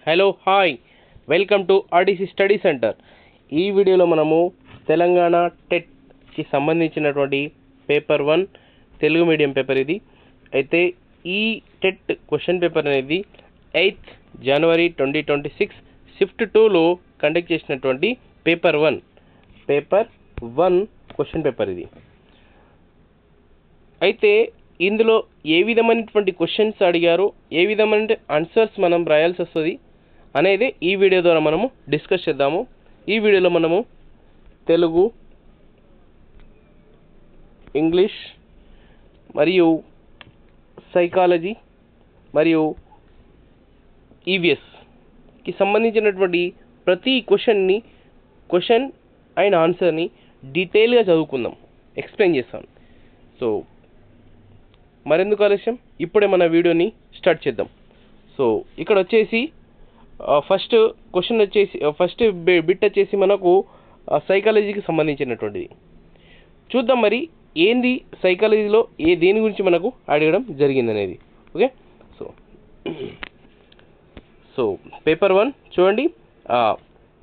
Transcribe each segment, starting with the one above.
Hello hi welcome to RDC study centre. ఈ వీడియోలో మనము తెలంగాణ టెట్కి సంబంధించినటువంటి పేపర్ 1 తెలుగు మీడియం పేపర్ ఇది. అయితే ఈ టెట్ క్వశ్చన్ పేపర్ అనేది 8th జనవరి 2026 షిఫ్ట్ 2లో కండక్ట్ చేసినటువంటి పేపర్ 1 క్వశ్చన్ పేపర్ ఇది. అయితే ఇందులో ఏ విధమైనటువంటి క్వశ్చన్స్ అడిగారు, ఏ విధమైన ఆన్సర్స్ మనం రాయాల్సి వస్తుంది అనేది ఈ వీడియో ద్వారా మనము డిస్కస్ చేద్దాము. ఈ వీడియోలో మనము తెలుగు, ఇంగ్లీష్ మరియు సైకాలజీ మరియు ఈవీఎస్కి సంబంధించినటువంటి ప్రతి క్వశ్చన్ అండ్ ఆన్సర్ని డీటెయిల్గా చదువుకుందాం, ఎక్స్ప్లెయిన్ చేస్తాను. సో మరెందుకు ఆలస్యం, ఇప్పుడే మన వీడియోని స్టార్ట్ చేద్దాం. సో ఇక్కడ వచ్చేసి ఫస్ట్ బిట్ వచ్చేసి మనకు సైకాలజీకి సంబంధించినటువంటిది చూద్దాం. మరి ఏంది సైకాలజీలో దేని గురించి మనకు అడగడం జరిగింది అనేది. ఓకే, సో పేపర్ 1 చూడండి.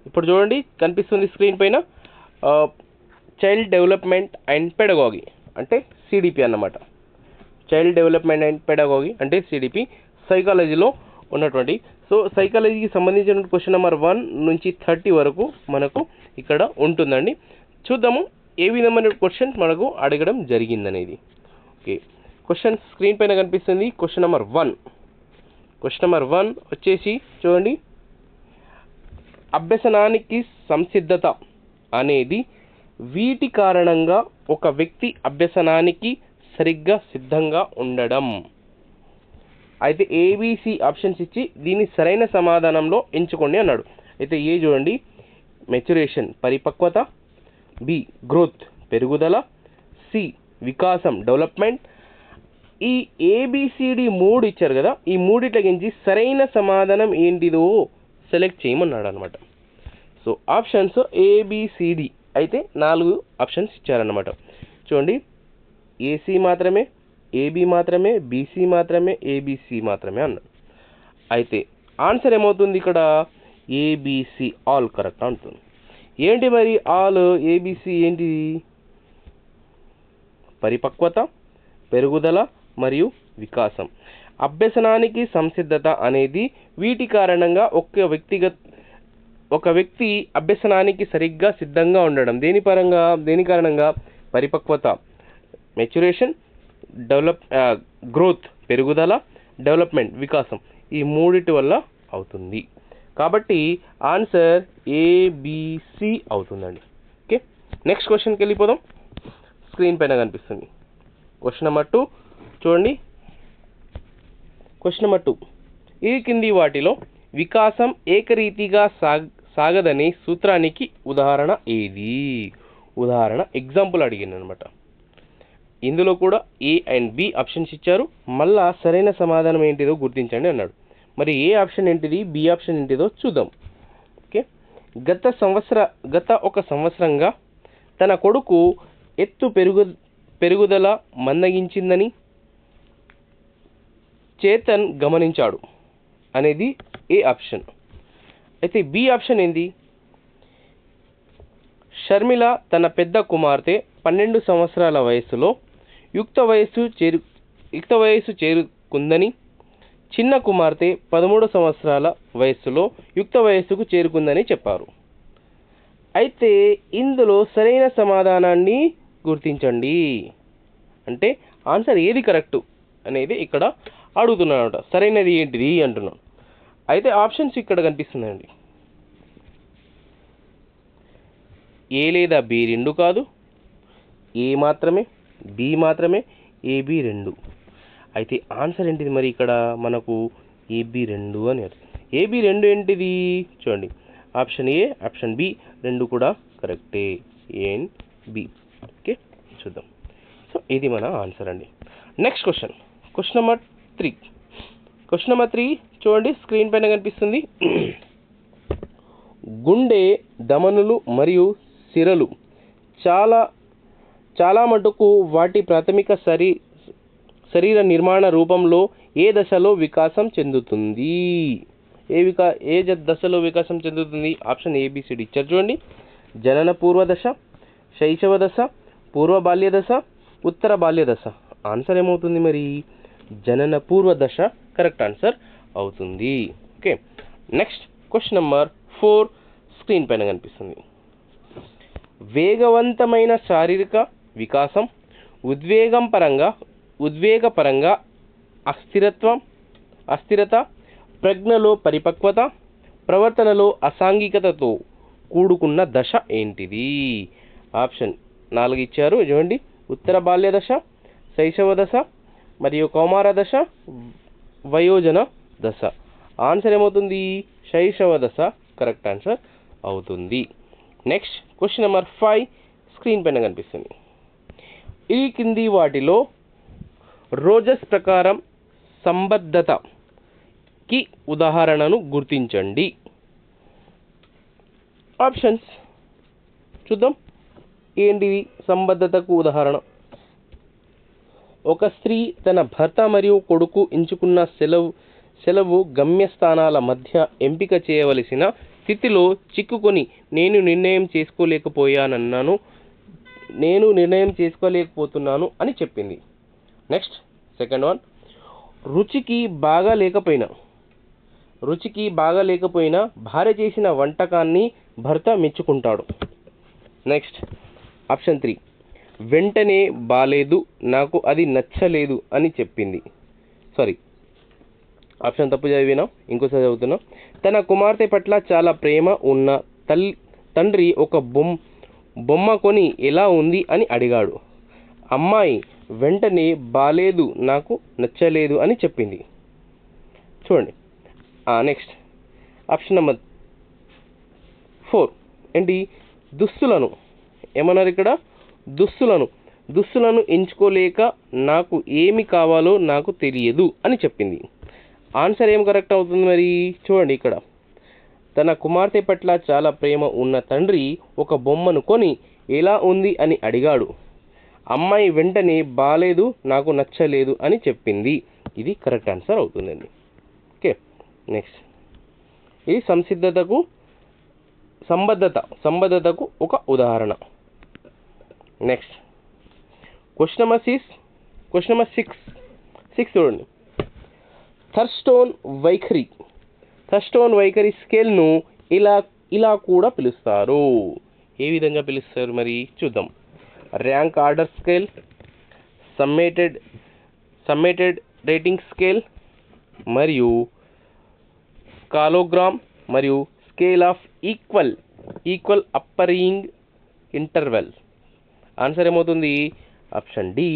ఇప్పుడు చూడండి, కనిపిస్తుంది స్క్రీన్ పైన. చైల్డ్ డెవలప్మెంట్ అండ్ పెడగాగి అంటే సిడిపి అన్నమాట. చైల్డ్ డెవలప్మెంట్ అండ్ పెడగాగి అంటే సిడిపి సైకాలజీలో ఉన్నటువంటి. సో సైకాలజీకి సంబంధించిన క్వశ్చన్ నెంబర్ 1 నుంచి 30 వరకు మనకు ఇక్కడ ఉంటుందండి. చూద్దాము ఏ విధమైన క్వశ్చన్ మనకు అడగడం జరిగిందనేది. ఓకే, క్వశ్చన్ స్క్రీన్ పైన కనిపిస్తుంది. క్వశ్చన్ నెంబర్ 1 వచ్చేసి చూడండి. అభ్యసనానికి సంసిద్ధత అనేది వీటి కారణంగా ఒక వ్యక్తి అభ్యసనానికి సరిగ్గా సిద్ధంగా ఉండడం. అయితే ఏబిసి ఆప్షన్స్ ఇచ్చి దీని సరైన సమాధానంలో ఎంచుకోండి అన్నాడు. అయితే ఏ చూడండి, మెచ్యురేషన్ పరిపక్వత, బి గ్రోత్ పెరుగుదల, సి వికాసం డెవలప్మెంట్. ఈ ఏబిసిడి 3 ఇచ్చారు కదా, ఈ మూడిట్లకించి సరైన సమాధానం ఏంటిదో సెలెక్ట్ చేయమన్నాడు అనమాట. సో ఆప్షన్స్ ఏబిసిడి అయితే 4 ఆప్షన్స్ ఇచ్చారన్నమాట. చూడండి, ఏసీ మాత్రమే, ఏబి మాత్రమే, బీసీ మాత్రమే, ఏబిసి మాత్రమే అన్నాడు. అయితే ఆన్సర్ ఏమవుతుంది ఇక్కడ? ఏబిసి ఆల్ కరెక్ట్ అంటుంది. ఏంటి మరి ఆల్ ఏబిసి ఏంటి? పరిపక్వత, పెరుగుదల మరియు వికాసం. అభ్యసనానికి సంసిద్ధత అనేది వీటి కారణంగా ఒక వ్యక్తి అభ్యసనానికి సరిగ్గా సిద్ధంగా ఉండడం. దేని కారణంగా? పరిపక్వత మెచ్యురేషన్, గ్రోత్ పెరుగుదల, డెవలప్మెంట్ వికాసం. ఈ మూడిటి వల్ల అవుతుంది. కాబట్టి ఆన్సర్ ఏబిసి అవుతుందండి. ఓకే, నెక్స్ట్ క్వశ్చన్కి వెళ్ళిపోదాం. స్క్రీన్ పైన కనిపిస్తుంది క్వశ్చన్ నెంబర్ 2 చూడండి. క్వశ్చన్ నెంబర్ 2, ఈ కింది వాటిలో వికాసం ఏకరీతిగా సాగదనే సూత్రానికి ఉదాహరణ ఏది? ఉదాహరణ ఎగ్జాంపుల్ అడిగింది అనమాట. ఇందులో కూడా ఏ అండ్ బి ఆప్షన్స్ ఇచ్చారు. మళ్ళా సరైన సమాధానం ఏంటిదో గుర్తించండి అన్నాడు. మరి ఏ ఆప్షన్ ఏంటిది, బి ఆప్షన్ ఏంటిదో చూద్దాం. ఓకే, గత ఒక సంవత్సరంగా తన కొడుకు ఎత్తు పెరుగుదల మందగించిందని చేతన్ గమనించాడు అనేది ఏ ఆప్షన్. అయితే బి ఆప్షన్ ఏంది? షర్మిల తన పెద్ద కుమార్తె 12 సంవత్సరాల వయసులో యుక్త వయస్సు చేరుకుందని, చిన్న కుమార్తె 13 సంవత్సరాల వయస్సులో యుక్త వయస్సుకు చేరుకుందని చెప్పారు. అయితే ఇందులో సరైన సమాధానాన్ని గుర్తించండి అంటే ఆన్సర్ ఏది కరెక్ట్ అనేది ఇక్కడ అడుగుతున్నాడు. సరైనది ఏంటిది అంటున్నాను. అయితే ఆప్షన్స్ ఇక్కడ కనిపిస్తున్నాయండి. ఏ లేదా బి 2 కాదు, ఏ మాత్రమే, బి మాత్రమే, ఏబి 2. అయితే ఆన్సర్ ఏంటిది మరి? ఇక్కడ మనకు ఏబి 2 అని అర్థం. ఏబి 2 ఏంటిది? చూడండి, ఆప్షన్ ఏ, ఆప్షన్ బి 2 కూడా కరెక్టే, ఏ అండ్ బి. ఓకే, చూద్దాం. సో ఇది మన ఆన్సర్ అండి. నెక్స్ట్ క్వశ్చన్ నెంబర్ 3 చూడండి, స్క్రీన్ పైన కనిపిస్తుంది. గుండె, ధమనులు మరియు సిరలు చాలా మటుకు వాటి ప్రాథమిక శరీర నిర్మాణ రూపంలో ఏ దశలో వికాసం చెందుతుంది? దశలో వికాసం చెందుతుంది? ఆప్షన్ ఏబిసిడి ఇచ్చారు చూడండి. జనన పూర్వ దశ, శైశవ దశ, పూర్వ బాల్య దశ, ఉత్తర బాల్య దశ. ఆన్సర్ ఏమవుతుంది మరి? జనన పూర్వ దశ కరెక్ట్ ఆన్సర్ అవుతుంది. Okay, next question number 4 screen పైన కనిపిస్తుంది. వేగవంతమైన శారీరక వికాసం, ఉద్వేగపరంగా అస్థిరత, ప్రజ్ఞలో పరిపక్వత, ప్రవర్తనలో అసాంఘికతతో కూడుకున్న దశ ఏంటిది? ఆప్షన్ 4 ఇచ్చారు చూడండి. ఉత్తర బాల్య దశ, శైశవ దశ, మరియు కౌమార దశ, వయోజన దశ. ఆన్సర్ ఏమవుతుంది? శైశవ దశ కరెక్ట్ ఆన్సర్ అవుతుంది. నెక్స్ట్ క్వశ్చన్ నెంబర్ 5 స్క్రీన్ పైన కనిపిస్తుంది. ఈ కింది వాటిలో రోజస్ ప్రకారం సంబద్ధతకి ఉదాహరణను గుర్తించండి. ఆప్షన్స్ చూద్దాం. ఏంటిది సంబద్ధతకు ఉదాహరణ? ఒక స్త్రీ తన భర్త మరియు కొడుకు ఎంచుకున్న సెలవు గమ్యస్థానాల మధ్య ఎంపిక చేయవలసిన స్థితిలో చిక్కుకొని నేను నిర్ణయం చేసుకోలేకపోతున్నాను అని చెప్పింది. నెక్స్ట్ సెకండ్ వన్, రుచికి బాగా లేకపోయినా భార్య చేసిన వంటకాన్ని భర్త మెచ్చుకుంటాడు. నెక్స్ట్ ఆప్షన్ 3, వెంటనే బాలేదు, నాకు అది నచ్చలేదు అని చెప్పింది. ఆప్షన్ తప్పు చదివినా, ఇంకోసారి చదువుతున్నా. తన కుమార్తె పట్ల చాలా ప్రేమ ఉన్న తండ్రి ఒక బొమ్మ కొని ఎలా ఉంది అని అడిగాడు. అమ్మాయి వెంటనే బాలేదు, నాకు నచ్చలేదు అని చెప్పింది. చూడండి. నెక్స్ట్ ఆప్షన్ నెంబర్ 4 ఏంటి? దుస్తులను ఏమన్నారు ఇక్కడ? దుస్తులను ఎంచుకోలేక నాకు ఏమి కావాలో నాకు తెలియదు అని చెప్పింది. ఆన్సర్ ఏం కరెక్ట్ అవుతుంది మరి? చూడండి ఇక్కడ. తన కుమార్తె పట్ల చాలా ప్రేమ ఉన్న తండ్రి ఒక బొమ్మను కొని ఎలా ఉంది అని అడిగాడు. అమ్మాయి వెంటనే బాలేదు, నాకు నచ్చలేదు అని చెప్పింది. ఇది కరెక్ట్ ఆన్సర్ అవుతుందండి. ఓకే, నెక్స్ట్ ఇది సంబద్ధతకు ఒక ఉదాహరణ. నెక్స్ట్ క్వశ్చన్ నెంబర్ 6 చూడండి. థర్స్టోన్ వైఖరి స్కేల్ను ఇలా కూడా పిలుస్తారు. ఏ విధంగా పిలుస్తారు మరి? చూద్దాం. Rank order scale, summated rating scale, మరియు స్కాలోగ్రామ్, మరియు scale of equal appearing interval. Answer ఏమవుతుంది? ఆప్షన్ డి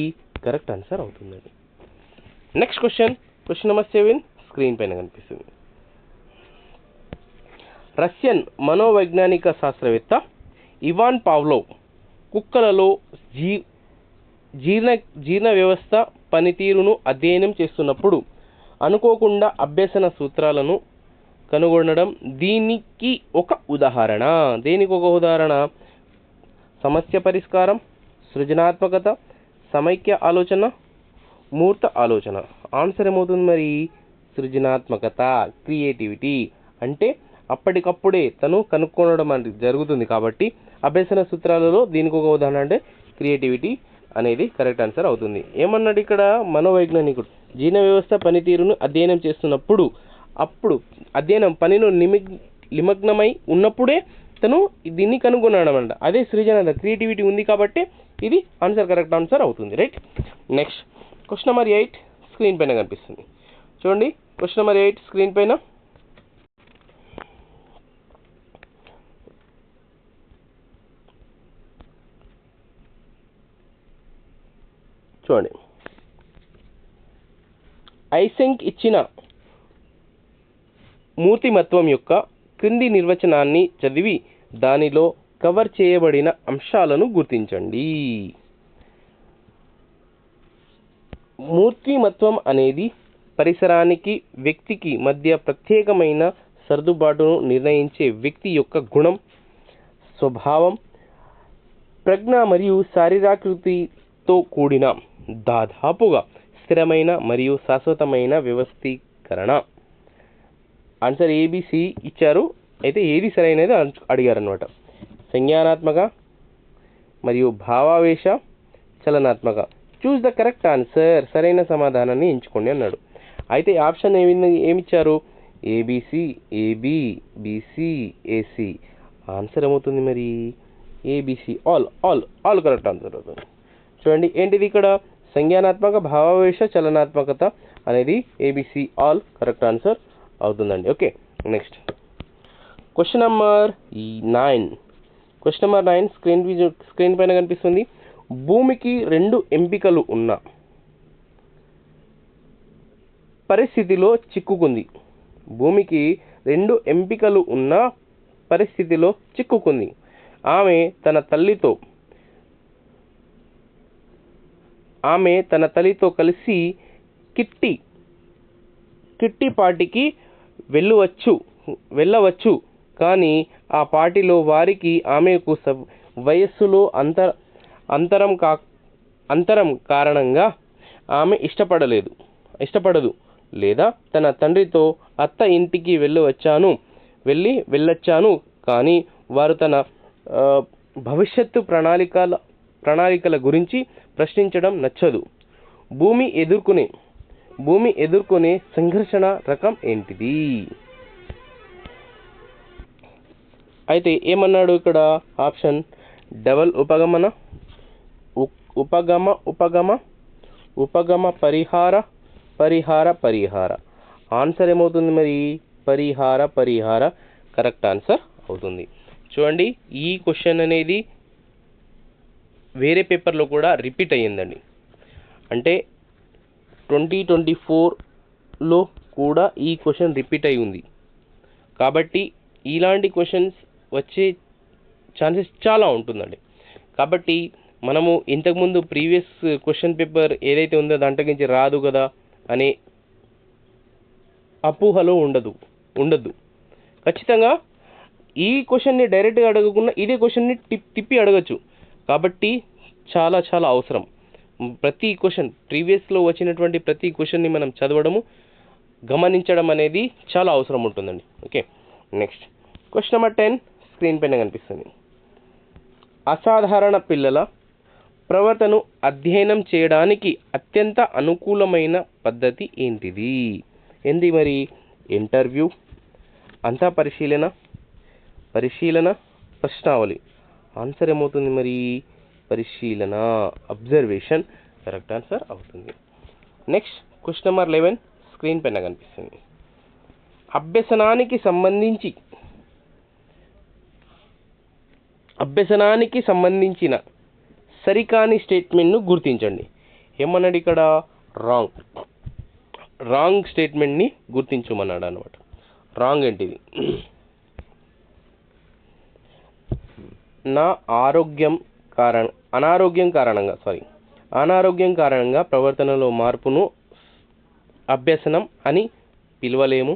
కరెక్ట్ ఆన్సర్ అవుతుందండి. నెక్స్ట్ క్వశ్చన్ నెంబర్ 7 స్క్రీన్ పైన కనిపిస్తుంది. రష్యన్ మనోవైజ్ఞానిక శాస్త్రవేత్త ఇవాన్ పావ్లోవ్ కుక్కలలో జీర్ణ వ్యవస్థ పనితీరును అధ్యయనం చేస్తున్నప్పుడు అనుకోకుండా అభ్యసన సూత్రాలను కనుగొనడం దీనికి ఒక ఉదాహరణ. దేనికి ఒక ఉదాహరణ? సమస్య పరిష్కారం, సృజనాత్మకత, సమైక్య ఆలోచన, మూర్త ఆలోచన. ఆన్సర్ ఏమవుతుంది మరి? సృజనాత్మకత, క్రియేటివిటీ. అంటే అప్పటికప్పుడే తను కనుక్కోవడం అనేది జరుగుతుంది కాబట్టి అభ్యసన సూత్రాలలో దీనికి ఒక ఉదాహరణ అంటే క్రియేటివిటీ అనేది కరెక్ట్ ఆన్సర్ అవుతుంది. ఏమన్నాడు ఇక్కడ? మనోవైజ్ఞానికుడు జీర్ణ వ్యవస్థ పనితీరును అధ్యయనం చేస్తున్నప్పుడు, అధ్యయనం పనిలో నిమగ్నమై ఉన్నప్పుడే తను దీన్ని కనుగొన్నాడన్నమాట. అదే సృజన, క్రియేటివిటీ ఉంది కాబట్టి ఇది ఆన్సర్ కరెక్ట్ ఆన్సర్ అవుతుంది. Right. Next question number 8 screen పైన కనిపిస్తుంది. చూడండి. క్వశ్చన్ నెంబర్ 8 స్క్రీన్ పైన చూడండి. ఐసెంక్ ఇచ్చిన మూర్తిమత్వం యొక్క క్రింది నిర్వచనాన్ని చదివి దానిలో కవర్ చేయబడిన అంశాలను గుర్తించండి. మూర్తిమత్వం అనేది పరిసరానికి వ్యక్తికి మధ్య ప్రత్యేకమైన సర్దుబాటును నిర్ణయించే వ్యక్తి యొక్క గుణం, స్వభావం, ప్రజ్ఞ మరియు శారీరకృతితో కూడిన దాదాపుగా స్థిరమైన మరియు శాశ్వతమైన వ్యవస్థీకరణ. ఆన్సర్ ఏబిసి ఇచ్చారు. అయితే ఏది సరైనది అడిగారు అనమాట. సంజ్ఞానాత్మక మరియు భావావేశ చలనాత్మక. చూస్ ద కరెక్ట్ ఆన్సర్, సరైన సమాధానాన్ని ఎంచుకోండి అన్నాడు. అయితే ఆప్షన్ ఏమిచ్చారు? ఏబిసి, ఏబి, బిసి, ఏసి. ఆన్సర్ ఏమవుతుంది మరి? ఏబిసి. ఆల్ కరెక్ట్ ఆన్సర్ అవుతుంది. చూడండి ఏంటిది ఇక్కడ? సంజ్ఞానాత్మక భావావేశ చలనాత్మకత అనేది ఏబిసి ఆల్ కరెక్ట్ ఆన్సర్ అవుతుందండి. Okay, next question number 9. Question number 9 screen పైన కనిపిస్తుంది. భూమికి 2 ఎంపికలు ఉన్న పరిస్థితిలో చిక్కుకుంది. భూమికి 2 ఎంపికలు ఉన్న పరిస్థితిలో చిక్కుకుంది. ఆమె తన తల్లితో కలిసి కిట్టి పార్టీకి వెళ్ళవచ్చు. కానీ ఆ పార్టీలో వారికి ఆమెకు వయస్సులో అంతరం కారణంగా ఆమె ఇష్టపడదు. లేదా తన తండ్రితో అత్త ఇంటికి వెళ్ళొచ్చాను కానీ వారు తన భవిష్యత్తు ప్రణాళికల గురించి ప్రశ్నించడం నచ్చదు. భూమి ఎదుర్కొనే సంఘర్షణ రకం ఏంటిది? అయితే ఏమన్నాడు ఇక్కడ? ఆప్షన్ డబల్ ఉపగమ పరిహార. ఆన్సర్ ఏమవుతుంది మరి? పరిహార కరెక్ట్ ఆన్సర్ అవుతుంది. చూడండి, ఈ క్వశ్చన్ అనేది వేరే పేపర్లో కూడా రిపీట్ అయ్యిందండి. అంటే 2024లో కూడా ఈ క్వశ్చన్ రిపీట్ అయి ఉంది. కాబట్టి ఇలాంటి క్వశ్చన్స్ వచ్చే ఛాన్సెస్ చాలా ఉంటుందండి. కాబట్టి మనము ఇంతకుముందు ప్రీవియస్ క్వశ్చన్ పేపర్ ఏదైతే ఉందో దాంట్లో నుంచి రాదు కదా అనే అపోహలో ఉండద్దు. ఖచ్చితంగా ఈ క్వశ్చన్ని డైరెక్ట్గా అడగకుండా ఇదే క్వశ్చన్ని తిప్పి అడగచ్చు. కాబట్టి చాలా చాలా అవసరం. ప్రతి క్వశ్చన్ ప్రీవియస్లో వచ్చినటువంటి ప్రతి క్వశ్చన్ని మనం చదవడము, గమనించడం అనేది చాలా అవసరం ఉంటుందండి. Okay, next question number 10 screen పైన కనిపిస్తుంది. అసాధారణ పిల్లల ప్రవర్తనను అధ్యయనం చేయడానికి అత్యంత అనుకూలమైన పద్ధతి ఏంటిది? ఏంది మరి? ఇంటర్వ్యూ, అంతా పరిశీలన, ప్రశ్నావళి. ఆన్సర్ ఏమవుతుంది మరి? పరిశీలన, అబ్జర్వేషన్ కరెక్ట్ ఆన్సర్ అవుతుంది. నెక్స్ట్ క్వశ్చన్ నెంబర్ 11 స్క్రీన్ పైన కనిపిస్తుంది. అభ్యసనానికి సంబంధించిన సరికాని స్టేట్మెంట్ను గుర్తించండి. ఏమన్నాడు ఇక్కడ? రాంగ్ స్టేట్మెంట్ని గుర్తించమన్నాడు అనమాట. రాంగ్ ఏంటిది? అనారోగ్యం కారణంగా ప్రవర్తనలో మార్పును అభ్యసనం అని పిలవలేము.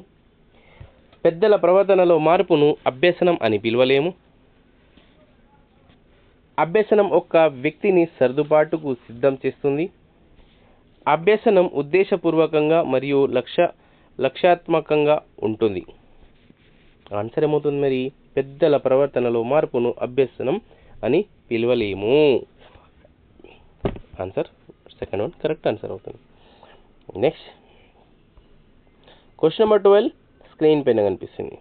పెద్దల ప్రవర్తనలో మార్పును అభ్యసనం అని పిలవలేము. అభ్యసనం ఒక వ్యక్తిని సర్దుబాటుకు సిద్ధం చేస్తుంది. అభ్యసనం ఉద్దేశపూర్వకంగా మరియు లక్ష్యాత్మకంగా ఉంటుంది. ఆన్సర్ ఏమవుతుంది మరి? పెద్దల ప్రవర్తనలో మార్పును అభ్యసనం అని పిలవలేము. Answer second one correct answer అవుతుంది. నెక్స్ట్ క్వశ్చన్ నెంబర్ 12 స్క్రీన్ పైన కనిపిస్తుంది.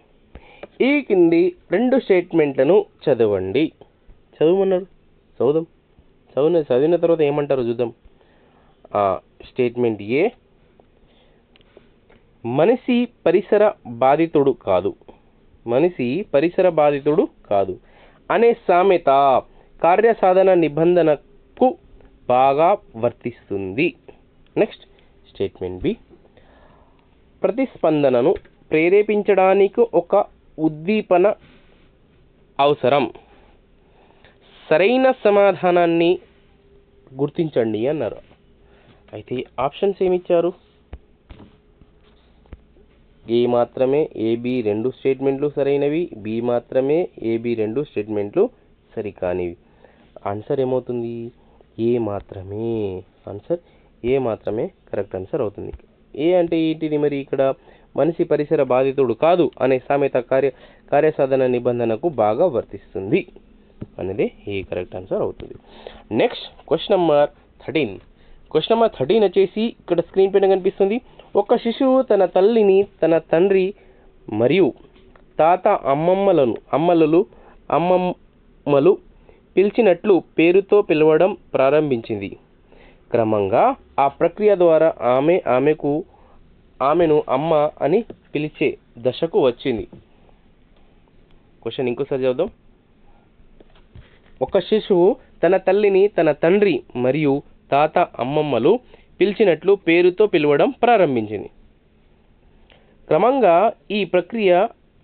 ఈ కింది 2 స్టేట్మెంట్లను చదవండి. చదవమన్నారు, చదివిన తర్వాత ఏమంటారో చూద్దాం. స్టేట్మెంట్ ఏ, మనిషి పరిసర బాధితుడు కాదు అనే సామెత కార్యసాధన నిబంధనకు బాగా వర్తిస్తుంది. నెక్స్ట్ స్టేట్మెంట్ బి, ప్రతిస్పందనను ప్రేరేపించడానికి ఒక ఉద్దీపన అవసరం. సరైన సమాధానాన్ని గుర్తించండి అన్నారు. అయితే ఆప్షన్స్ ఏమిచ్చారు? ఏ మాత్రమే ఏబి 2 స్టేట్మెంట్లు సరైనవి, బి మాత్రమే ఏబి 2 స్టేట్మెంట్లు సరికానివి. ఆన్సర్ ఏమవుతుంది? ఏ మాత్రమే. ఆన్సర్ ఏ మాత్రమే కరెక్ట్ ఆన్సర్ అవుతుంది. ఏ అంటే ఏంటిది మరి? ఇక్కడ మనిషి పరిసర బాధితుడు కాదు అనే సామెత కార్యసాధన నిబంధనకు బాగా వర్తిస్తుంది అనేది ఈ కరెక్ట్ ఆన్సర్ అవుతుంది. Next question number 13. Question number 13 వచ్చేసి ఇక్కడ స్క్రీన్ పైన కనిపిస్తుంది. ఒక శిశువు తన తల్లిని, తన తండ్రి మరియు తాత అమ్మమ్మలు పిలిచినట్లు పేరుతో పిలవడం ప్రారంభించింది. క్రమంగా ఆ ప్రక్రియ ద్వారా ఆమెను అమ్మ అని పిలిచే దశకు వచ్చింది. క్వశ్చన్ ఇంకోసారి చదువుదాం. ఒక శిశువు తన తల్లిని, తన తండ్రి మరియు తాత అమ్మమ్మలు పిలిచినట్లు పేరుతో పిలవడం ప్రారంభించింది. క్రమంగా ఈ ప్రక్రియ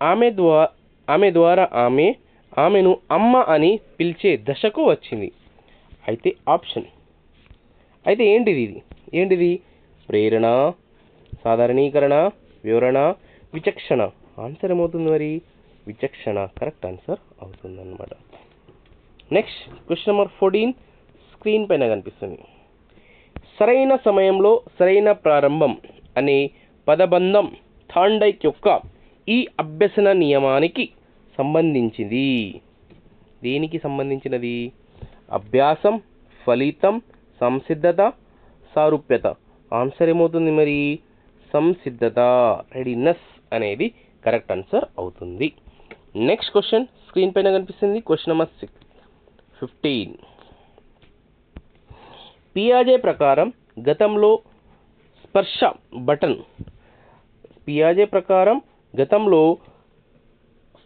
ఆమె ద్వారా ఆమెను అమ్మ అని పిలిచే దశకు వచ్చింది. అయితే ఆప్షన్ అయితే ఏంటిది? ప్రేరణ, సాధారణీకరణ, వివరణ, విచక్షణ. ఆన్సర్ ఏమవుతుంది మరి? విచక్షణ కరెక్ట్ ఆన్సర్ అవుతుందన్నమాట. నెక్స్ట్ క్వశ్చన్ నెంబర్ 14 స్క్రీన్ పైన కనిపిస్తుంది. సరైన సమయంలో సరైన ప్రారంభం అనే పదబంధం థాండైక్ యొక్క ఈ అభ్యసన నియమానికి సంబంధించింది. దేనికి సంబంధించినది? అభ్యాసం, ఫలితం, సంసిద్ధత, సారూప్యత. ఆన్సర్ ఏమవుతుంది మరి? సంసిద్ధత, రెడీనెస్ అనేది కరెక్ట్ ఆన్సర్ అవుతుంది. నెక్స్ట్ క్వశ్చన్ స్క్రీన్ పైన కనిపిస్తుంది. Question number 15. పియాజే ప్రకారం గతంలో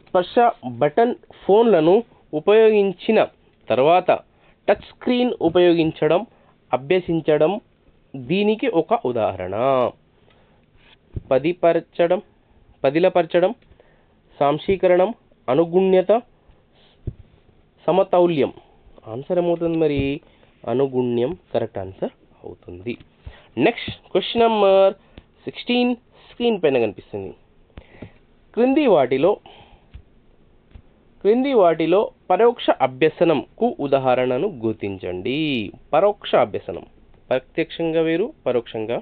స్పర్శ బటన్ ఫోన్లను ఉపయోగించిన తర్వాత టచ్ స్క్రీన్ ఉపయోగించడం అభ్యసించడం దీనికి ఒక ఉదాహరణ. పదిలపరచడం, సాంశీకరణం, అనుగుణ్యత, సమతౌల్యం. ఆన్సర్ ఏమవుతుంది మరి? అనుగుణ్యం కరెక్ట్ ఆన్సర్ అవుతుంది. నెక్స్ట్ క్వశ్చన్ నెంబర్ 16 స్క్రీన్ పైన కనిపిస్తుంది. క్రింది వాటిలో పరోక్ష అభ్యసనంకు ఉదాహరణను గుర్తించండి. పరోక్ష అభ్యసనం ప్రత్యక్షంగా వేరు, పరోక్షంగా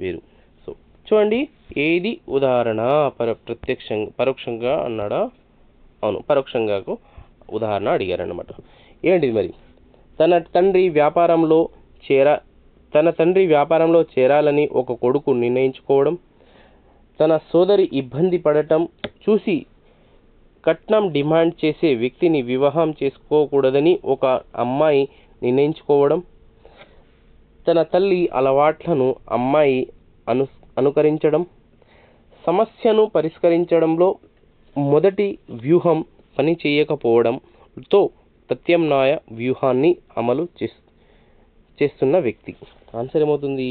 వేరు. సో చూడండి, ఏది ఉదాహరణ? పరోక్షంగా అన్నాడా? అవును, పరోక్షంగాకు ఉదాహరణ అడిగారు అన్నమాట. ఏంటిది మరి? తన తండ్రి వ్యాపారంలో చేరాలని ఒక కొడుకు నిర్ణయించుకోవడం, తన సోదరి ఇబ్బంది పడటం చూసి కట్నం డిమాండ్ చేసే వ్యక్తిని వివాహం చేసుకోకూడదని ఒక అమ్మాయి నిర్ణయించుకోవడం, తన తల్లి అలవాట్లను అమ్మాయి అనుకరించడం, సమస్యను పరిష్కరించడంలో మొదటి వ్యూహం పని చేయకపోవడంతో ప్రత్యామ్నాయ వ్యూహాన్ని అమలు చేస్తున్న వ్యక్తి. ఆన్సర్ ఏమవుతుంది?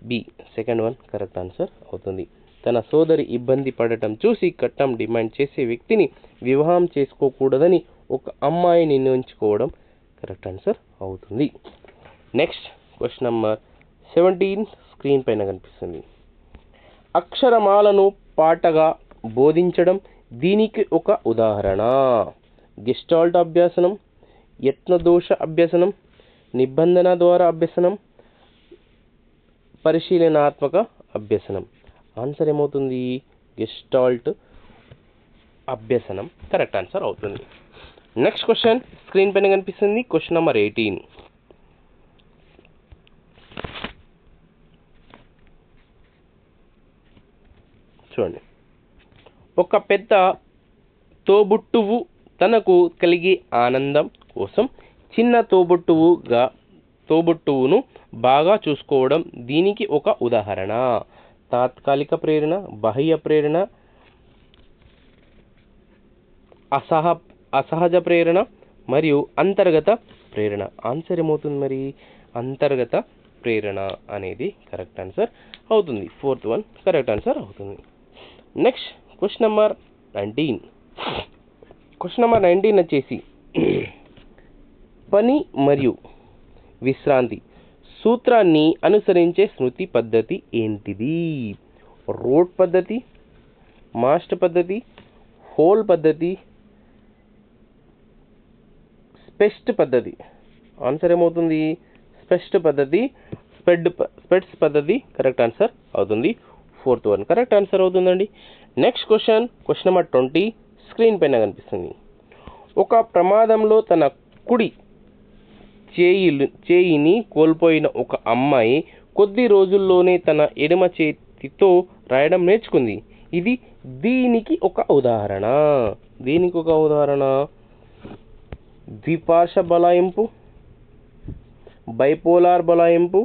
B, second one correct answer అవుతుంది. తన సోదరి ఇబ్బంది పడటం చూసి కట్నం డిమాండ్ చేసే వ్యక్తిని వివాహం చేసుకోకూడదని ఒక అమ్మాయి నిర్ణయించుకోవడం కరెక్ట్ ఆన్సర్ అవుతుంది. నెక్స్ట్ క్వశ్చన్ నెంబర్ 17 స్క్రీన్ పైన కనిపిస్తుంది. అక్షరమాలను పాటగా బోధించడం దీనికి ఒక ఉదాహరణ. గెస్టాల్ట్ అభ్యసనం, యత్నదోష అభ్యసనం, నిబంధన ద్వారా అభ్యసనం, పరిశీలనాత్మక అభ్యసనం. ఆన్సర్ ఏమవుతుంది? గెస్టాల్ట్ అభ్యసనం కరెక్ట్ ఆన్సర్ అవుతుంది. నెక్స్ట్ క్వశ్చన్ స్క్రీన్ పైన కనిపిస్తుంది. Question number 18. చూడండి, ఒక పెద్ద తోబుట్టువు తనకు కలిగే ఆనందం కోసం చిన్న తోబుట్టువును బాగా చూసుకోవడం దీనికి ఒక ఉదాహరణ. తాత్కాలిక ప్రేరణ, బాహ్య ప్రేరణ, అసహజ ప్రేరణ మరియు అంతర్గత ప్రేరణ. ఆన్సర్ ఏమవుతుంది మరి? అంతర్గత ప్రేరణ అనేది కరెక్ట్ ఆన్సర్ అవుతుంది. ఫోర్త్ వన్ కరెక్ట్ ఆన్సర్ అవుతుంది. Next question number 19. Question number 19 వచ్చేసి పని మరియు విశ్రాంతి సూత్రాన్ని అనుసరించే స్మృతి పద్ధతి ఏంటిది? రోడ్ పద్ధతి, మాస్ట్ పద్ధతి, హోల్ పద్ధతి, స్పెస్ట్ పద్ధతి. ఆన్సర్ ఏమవుతుంది? స్పెస్ట్ పద్ధతి, స్పెడ్స్ పద్ధతి కరెక్ట్ ఆన్సర్ అవుతుంది. ఫోర్త్ వన్ కరెక్ట్ ఆన్సర్ అవుతుందండి. నెక్స్ట్ క్వశ్చన్ నెంబర్ 20 స్క్రీన్ పైన కనిపిస్తుంది. ఒక ప్రమాదంలో తన కుడి చేయిని కోల్పోయిన ఒక అమ్మాయి కొద్ది రోజుల్లోనే తన ఎడమ చేతితో రాయడం నేర్చుకుంది. ఇది దీనికి ఒక ఉదాహరణ. దీనికి ఒక ఉదాహరణ ద్విపార్శ్వ బలాయింపు, బైపోలార్ బలాయింపు,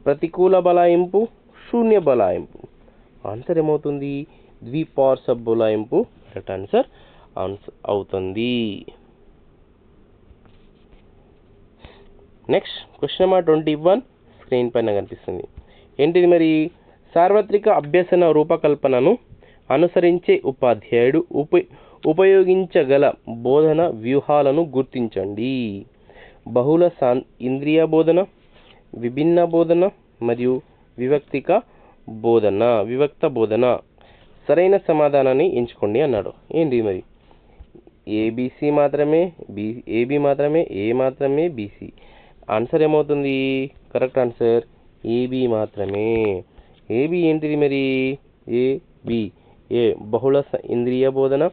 ప్రతికూల బలాయింపు, శూన్య బలాయింపు. ఆన్సర్ ఏమవుతుంది? ద్విపార్శ్వ బలాయింపు కరెక్ట్ ఆన్సర్ అవుతుంది. నెక్స్ట్ క్వశ్చన్ నెంబర్ 21 స్క్రీన్ పైన కనిపిస్తుంది. ఏంటిది మరి? సార్వత్రిక అభ్యసన రూపకల్పనను అనుసరించే ఉపాధ్యాయుడు ఉపయోగించగల బోధన వ్యూహాలను గుర్తించండి. బహుళ ఇంద్రియ బోధన, విభిన్న బోధన మరియు వివిక్త బోధన. సరైన సమాధానాన్ని ఎంచుకోండి అన్నాడు. ఏంటి మరి? ఏబిసి మాత్రమే, ఏబి మాత్రమే, ఏ మాత్రమే, బీసీ. ఆన్సర్ ఏమవుతుంది? కరెక్ట్ ఆన్సర్ ఏబి మాత్రమే. ఏబి ఏంటిది మరి? ఏబి ఏ బహుళ ఇంద్రియ బోధన,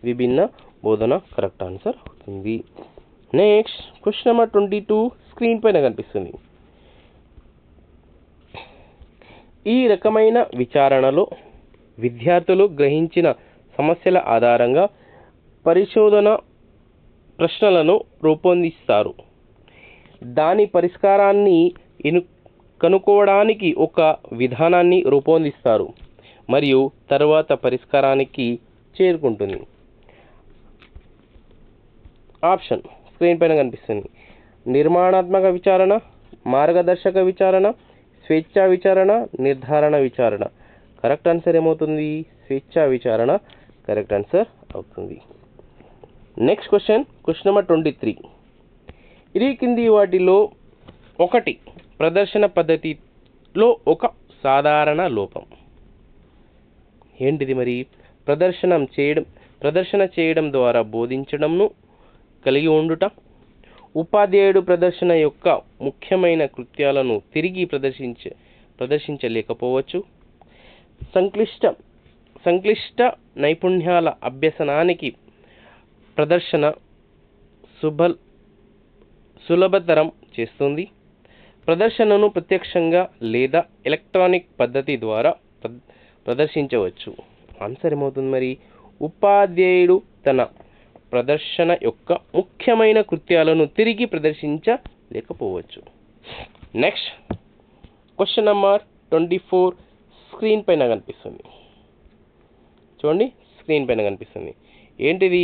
విభిన్న బోధన కరెక్ట్ ఆన్సర్ అవుతుంది. నెక్స్ట్ క్వశ్చన్ నెంబర్ 22 స్క్రీన్ పైన కనిపిస్తుంది. ఈ రకమైన విచారణలో విద్యార్థులు గ్రహించిన సమస్యల ఆధారంగా పరిశోధన ప్రశ్నలను రూపొందిస్తారు. దాని పరిష్కారాన్ని కనుక్కోవడానికి ఒక విధానాన్ని రూపొందిస్తారు మరియు తరువాత పరిష్కారానికి చేరుకుంటుంది. ఆప్షన్ స్క్రీన్ పైన కనిపిస్తుంది. నిర్మాణాత్మక విచారణ, మార్గదర్శక విచారణ, స్వేచ్ఛా విచారణ, నిర్ధారణ విచారణ. కరెక్ట్ ఆన్సర్ ఏమవుతుంది? స్వేచ్ఛా విచారణ కరెక్ట్ ఆన్సర్ అవుతుంది. Next question number 23. ఇది కింది వాటిలో ఒకటి ప్రదర్శన పద్ధతిలో ఒక సాధారణ లోపం. ఏంటిది మరి? ప్రదర్శన చేయడం ద్వారా బోధించడంను కలిగి ఉండుట, ఉపాధ్యాయుడు ప్రదర్శన యొక్క ముఖ్యమైన కృత్యాలను తిరిగి ప్రదర్శించలేకపోవచ్చు, సంక్లిష్ట నైపుణ్యాల అభ్యసనానికి ప్రదర్శన సులభతరం చేస్తుంది, ప్రదర్శనను ప్రత్యక్షంగా లేదా ఎలక్ట్రానిక్ పద్ధతి ద్వారా ప్రదర్శించవచ్చు. ఆన్సర్ ఏమవుతుంది మరి? ఉపాధ్యాయుడు తన ప్రదర్శన యొక్క ముఖ్యమైన కృత్యాలను తిరిగి ప్రదర్శించలేకపోవచ్చు. నెక్స్ట్ క్వశ్చన్ నెంబర్ 24 స్క్రీన్ పైన కనిపిస్తుంది. చూడండి, స్క్రీన్ పైన కనిపిస్తుంది. ఏంటిది?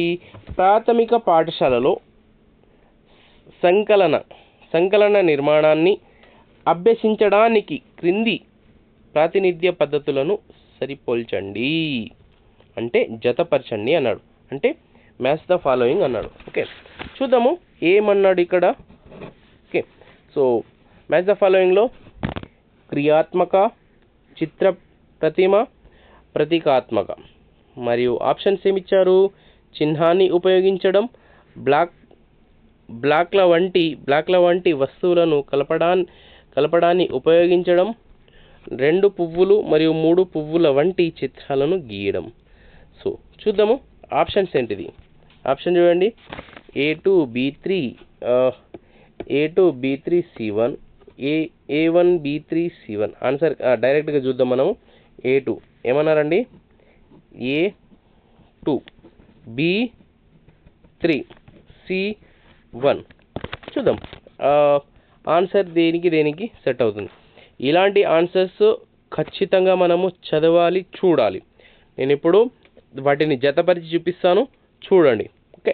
ప్రాథమిక పాఠశాలలో సంకలన నిర్మాణాన్ని అభ్యసించడానికి క్రింది ప్రాతినిధ్య పద్ధతులను సరిపోల్చండి. అంటే జతపరచండి అన్నాడు. అంటే మ్యాచ్ ద ఫాలోయింగ్ అన్నాడు. ఓకే, చూద్దాము ఏమన్నాడు ఇక్కడ. ఓకే, సో మ్యాచ్ ద ఫాలోయింగ్లో క్రియాత్మక, చిత్ర ప్రతిమ, ప్రతీకాత్మక మరియు ఆప్షన్స్ ఏమిచ్చారు? చిహ్నాన్ని ఉపయోగించడం, బ్లాక్ల వంటి వస్తువులను కలపడాన్ని ఉపయోగించడం, 2 పువ్వులు మరియు 3 పువ్వుల వంటి చిత్రాలను గీయడం. సో చూద్దాము ఆప్షన్స్ ఏంటిది. ఆప్షన్ చూడండి. A2 B3 C1, A1 B3 C1. Answer డైరెక్ట్గా చూద్దాం మనము. A2 ఏమన్నారండి? A2 B3 C1 చూద్దాం. ఆన్సర్ దేనికి సెట్ అవుతుంది. ఇలాంటి ఆన్సర్స్ ఖచ్చితంగా మనము చదవాలి, చూడాలి. నేను ఇప్పుడు వాటిని జతపరిచి చూపిస్తాను, చూడండి. ఓకే,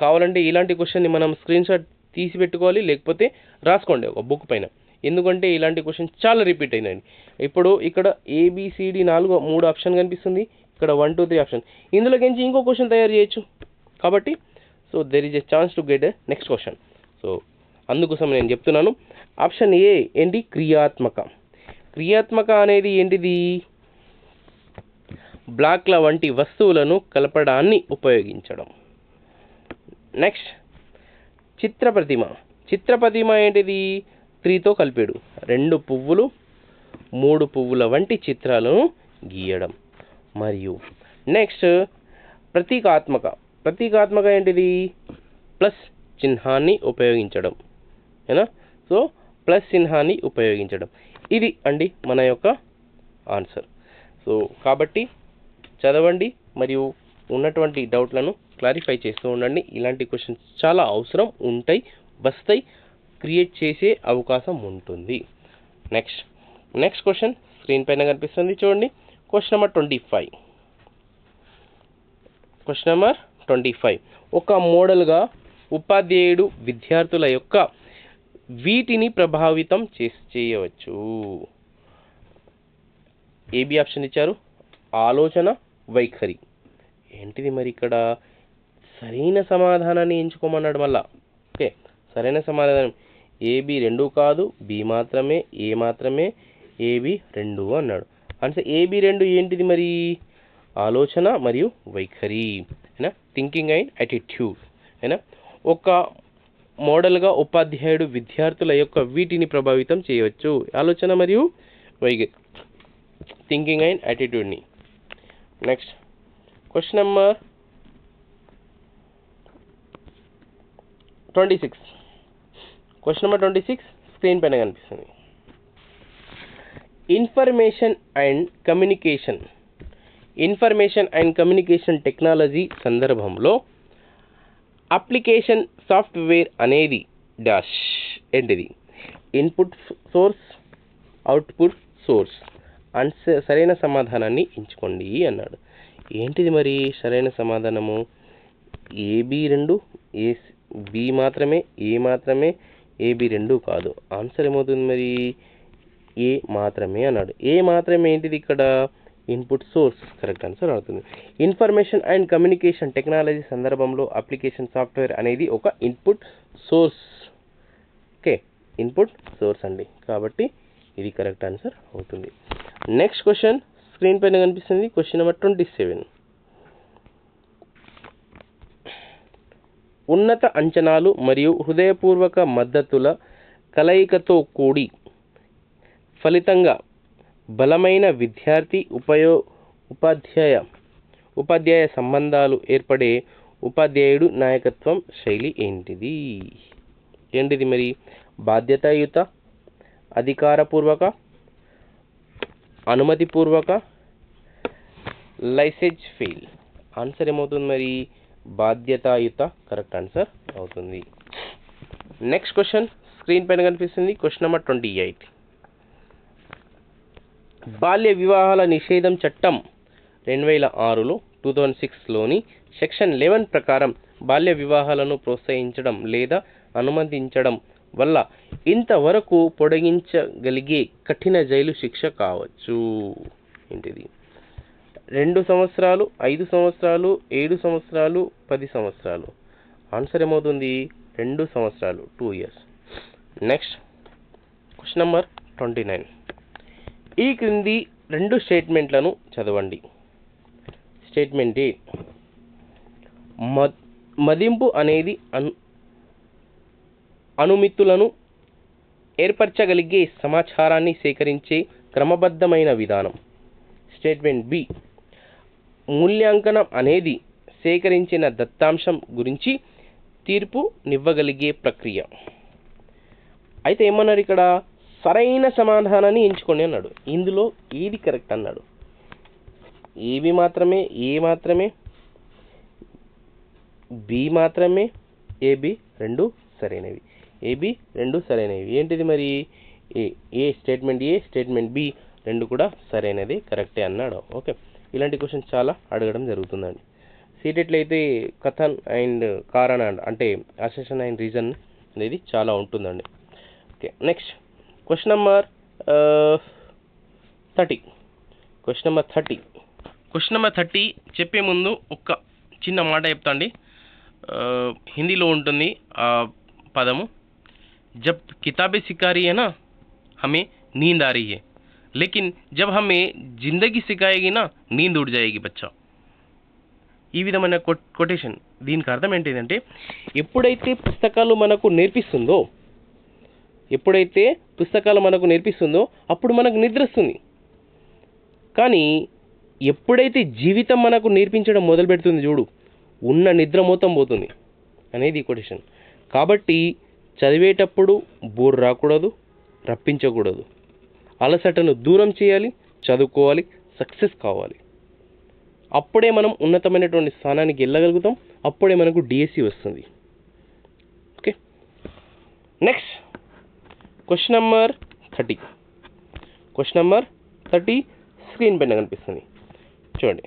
కావాలంటే ఇలాంటి క్వశ్చన్ని మనం స్క్రీన్ షాట్ తీసి పెట్టుకోవాలి, లేకపోతే రాసుకోండి ఒక బుక్ పైన. ఎందుకంటే ఇలాంటి క్వశ్చన్ చాలా రిపీట్ అయినాయండి. ఇప్పుడు ఇక్కడ ABCD 3 ఆప్షన్ కనిపిస్తుంది, ఇక్కడ 1 2 3 ఆప్షన్. ఇందులోకించి ఇంకో క్వశ్చన్ తయారు చేయొచ్చు. కాబట్టి so there is a chance to get a next question. So అందుకోసం నేను చెప్తున్నాను. ఆప్షన్ ఏ ఏంటి? క్రియాత్మక అనేది ఏంటిది? బ్లాక్ల వంటి వస్తువులను కలపడాన్ని ఉపయోగించడం. నెక్స్ట్ చిత్రప్రతిమ ఏంటిది? 3తో కలిపాడు. 2 పువ్వులు 3 పువ్వుల వంటి చిత్రాలను గీయడం. మరియు నెక్స్ట్ ప్రతీకాత్మక ఏంటిది? ప్లస్ చిహ్నాన్ని ఉపయోగించడం. ఏనా? సో ప్లస్ చిహ్నాన్ని ఉపయోగించడం. ఇది అండి మన యొక్క ఆన్సర్. సో కాబట్టి చదవండి మరియు ఉన్నటువంటి డౌట్లను క్లారిఫై చేస్తూ ఉండండి. ఇలాంటి క్వశ్చన్స్ చాలా అవసరం ఉంటాయి, వస్తాయి, క్రియేట్ చేసే అవకాశం ఉంటుంది. నెక్స్ట్ క్వశ్చన్ స్క్రీన్ పైన కనిపిస్తుంది చూడండి. Question number 25. ఒక మోడల్గా ఉపాధ్యాయుడు విద్యార్థుల యొక్క వీటిని ప్రభావితం చేయవచ్చు. ఏబి ఆప్షన్ ఇచ్చారు. ఆలోచన, వైఖరి. ఏంటిది మరి ఇక్కడ? సరైన సమాధానాన్ని ఎంచుకోమన్నాడు మళ్ళా. ఓకే, సరైన సమాధానం ఏబి 2 కాదు, బి మాత్రమే, ఏ మాత్రమే, ఏబి 2 అన్నాడు. అంటే ఏబి 2 ఏంటిది మరి? ఆలోచన మరియు వైఖరి. అయినా థింకింగ్ అండ్ యాటిట్యూడ్. అయినా ఒక మోడల్గా ఉపాధ్యాయుడు విద్యార్థుల యొక్క వీటిని ప్రభావితం చేయవచ్చు. ఆలోచన మరియు వైఖరి, థింకింగ్ అండ్ యాటిట్యూడ్ని. నెక్స్ట్ క్వశ్చన్ నెంబర్ 26 స్క్రీన్ పైన కనిపిస్తుంది. ఇన్ఫర్మేషన్ అండ్ కమ్యూనికేషన్ టెక్నాలజీ సందర్భంలో అప్లికేషన్ సాఫ్ట్వేర్ అనేది డాష్ ఏంటిది? Input source, output source. సరైన సమాధానాన్ని ఎంచుకోండి అన్నాడు. ఏంటిది మరి సరైన సమాధానము? ఏబి 2, బి మాత్రమే, ఏ మాత్రమే, ఏబి 2 కాదు. ఆన్సర్ ఏమవుతుంది మరి? ఏ మాత్రమే అన్నాడు. ఏ మాత్రమే ఏంటిది ఇక్కడ? Input source. కరెక్ట్ ఆన్సర్ అవుతుంది. ఇన్ఫర్మేషన్ అండ్ కమ్యూనికేషన్ టెక్నాలజీ సందర్భంలో అప్లికేషన్ సాఫ్ట్వేర్ అనేది ఒక input source. Okay, input source అండి. కాబట్టి ఇది కరెక్ట్ ఆన్సర్ అవుతుంది. నెక్స్ట్ క్వశ్చన్ స్క్రీన్ పైన కనిపిస్తుంది. Question number 27. ఉన్నత అంచనాలు మరియు హృదయపూర్వక మద్దతుల కలయికతో కూడి ఫలితంగా బలమైన విద్యార్థి ఉపాధ్యాయ సంబంధాలు ఏర్పడే ఉపాధ్యాయుడు నాయకత్వం శైలి ఏంటిది? మరి? బాధ్యతాయుత, అధికారపూర్వక, అనుమతిపూర్వక, లైసెజ్ ఫెయిల్. ఆన్సర్ ఏమవుతుంది మరి? బాధ్యతాయుత కరెక్ట్ ఆన్సర్ అవుతుంది. నెక్స్ట్ క్వశ్చన్ స్క్రీన్ పైన కనిపిస్తుంది. Question number 28. బాల్య వివాహాల నిషేధం చట్టం 2006లో 2006లోని సెక్షన్ 11 ప్రకారం బాల్య వివాహాలను ప్రోత్సహించడం లేదా అనుమతించడం వల్ల ఇంతవరకు పొడిగించగలిగే కఠిన జైలు శిక్ష కావచ్చు. ఏంటిది? 2 సంవత్సరాలు, 5 సంవత్సరాలు, 7 సంవత్సరాలు, 10 సంవత్సరాలు. ఆన్సర్ ఏమవుతుంది? 2 సంవత్సరాలు, 2 years. Next question number 29. ఈ క్రింది 2 స్టేట్మెంట్లను చదవండి. స్టేట్మెంట్ ఏ, మదింపు అనేది అనుమితులను ఏర్పరచగలిగే సమాచారాన్ని సేకరించే క్రమబద్ధమైన విధానం. స్టేట్మెంట్ బి, మూల్యాంకనం అనేది సేకరించిన దత్తాంశం గురించి తీర్పునివ్వగలిగే ప్రక్రియ. అయితే ఏమన్నాడు ఇక్కడ? సరైన సమాధానాన్ని ఎంచుకోండి అన్నాడు. ఇందులో ఏది కరెక్ట్ అన్నాడు? ఏబి మాత్రమే, ఏ మాత్రమే, బి మాత్రమే, ఏబి 2 సరైనవి. ఏబి 2 సరైనవి. ఏంటిది మరి? ఏ స్టేట్మెంట్ ఏ, స్టేట్మెంట్ బి 2 కూడా సరైనది, కరెక్టే అన్నాడు. ఓకే, ఇలాంటి క్వశ్చన్స్ చాలా అడగడం జరుగుతుందండి. సీటెట్లో అయితే కథన్ అండ్ కారణ అంటే అసెషన్ అండ్ రీజన్ అనేది చాలా ఉంటుందండి. Okay, next question number 30. Question number 30 చెప్పే ముందు ఒక చిన్న మాట చెప్తా అండి. హిందీలో ఉంటుంది ఆ పదము. జబ్ కితాబే సికారీ है ना हमें नींद आ रही है लेकिन जब हमें జిందగీ సికాయేగి నా నీంద్ ఉడ్ జాయేగి బచ్చా. ఈ విధమైన కొటేషన్. దీనికి అర్థం ఏంటిదంటే, ఎప్పుడైతే పుస్తకాలు మనకు నేర్పిస్తుందో ఎప్పుడైతే పుస్తకాలు మనకు నేర్పిస్తుందో అప్పుడు మనకు నిద్ర వస్తుంది. కానీ ఎప్పుడైతే జీవితం మనకు నేర్పించడం మొదలు పెడుతుంది చూడు, ఉన్న నిద్ర మొత్తం పోతుంది అనేది కొటేషన్. కాబట్టి చదివేటప్పుడు బోర్ రాకూడదు, రప్పించకూడదు. అలసటను దూరం చేయాలి, చదువుకోవాలి, సక్సెస్ కావాలి. అప్పుడే మనం ఉన్నతమైనటువంటి స్థానానికి వెళ్ళగలుగుతాం. అప్పుడే మనకు డిఎస్సి వస్తుంది. Okay, next question number 30. Question number 30 screen పైన కనిపిస్తుంది, చూడండి.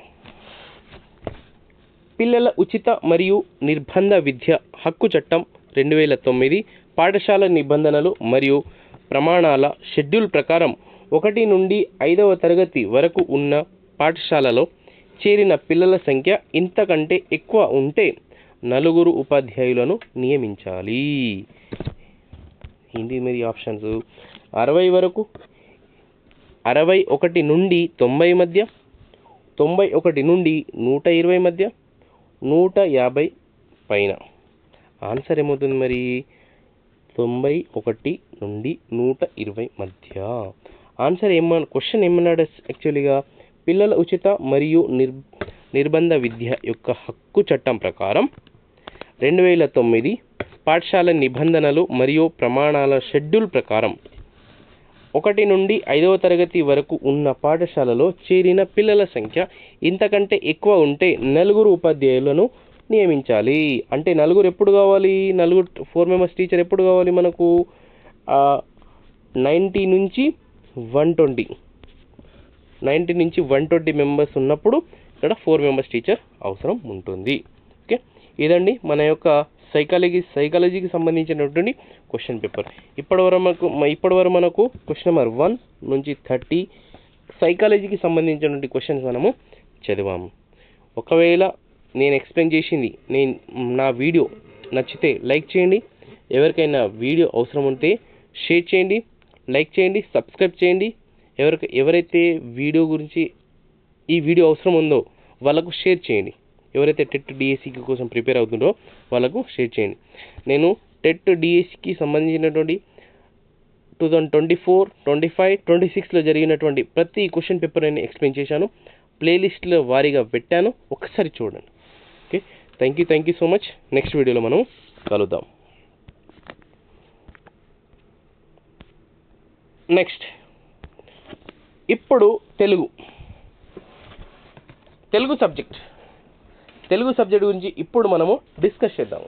పిల్లల ఉచిత మరియు నిర్బంధ విద్య హక్కు చట్టం 2009 పాఠశాల నిబంధనలు మరియు ప్రమాణాల షెడ్యూల్ ప్రకారం 1 నుండి 5వ తరగతి వరకు ఉన్న పాఠశాలలో చేరిన పిల్లల సంఖ్య ఇంతకంటే ఎక్కువ ఉంటే 4 ఉపాధ్యాయులను నియమించాలి. ఏంటి మరి ఆప్షన్స్? 60 వరకు, 61 నుండి 90 మధ్య, 91 నుండి 120 మధ్య, 150 పైన. ఆన్సర్ ఏమవుతుంది మరి? 91 నుండి 120 మధ్య. ఆన్సర్ క్వశ్చన్ ఏమన్నాడు యాక్చువల్గా? పిల్లల ఉచిత మరియు నిర్బంధ విద్య యొక్క హక్కు చట్టం ప్రకారం 2009 పాఠశాల నిబంధనలు మరియు ప్రమాణాల షెడ్యూల్ ప్రకారం 1 నుండి 5వ తరగతి వరకు ఉన్న పాఠశాలలో చేరిన పిల్లల సంఖ్య ఇంతకంటే ఎక్కువ ఉంటే 4 ఉపాధ్యాయులను నియమించాలి. అంటే 4 ఎప్పుడు కావాలి? 4 మెంబర్స్ టీచర్ ఎప్పుడు కావాలి మనకు? 90 నుంచి 120 మెంబర్స్ ఉన్నప్పుడు ఇక్కడ 4 మెంబర్స్ టీచర్ అవసరం ఉంటుంది. ఓకే, ఇదండి మన యొక్క సైకాలజీకి సంబంధించినటువంటి క్వశ్చన్ పేపర్. ఇప్పటివరకు మనకు క్వశ్చన్ నెంబర్ 1 నుంచి 30 సైకాలజీకి సంబంధించినటువంటి క్వశ్చన్స్ మనము చదివాము. ఒకవేళ నేను ఎక్స్ప్లెయిన్ చేసింది నా వీడియో నచ్చితే లైక్ చేయండి. ఎవరికైనా వీడియో అవసరం ఉంటే షేర్ చేయండి, లైక్ చేయండి, సబ్స్క్రైబ్ చేయండి. ఎవరైతే ఈ వీడియో అవసరం ఉందో వాళ్ళకు షేర్ చేయండి. ఎవరైతే టెట్ డిఎస్సికి కోసం ప్రిపేర్ అవుతుందో వాళ్ళకు షేర్ చేయండి. నేను టెట్ డిఎస్సికి సంబంధించినటువంటి 2024, 25, 26లో జరిగినటువంటి ప్రతి క్వశ్చన్ పేపర్ నేను ఎక్స్ప్లెయిన్ చేశాను. ప్లేలిస్ట్లో వారీగా పెట్టాను, ఒకసారి చూడండి. Okay, thank you so much. Next వీడియోలో మనం కలుద్దాం. నెక్స్ట్ ఇప్పుడు తెలుగు సబ్జెక్ట్ గురించి ఇప్పుడు మనము డిస్కస్ చేద్దాము.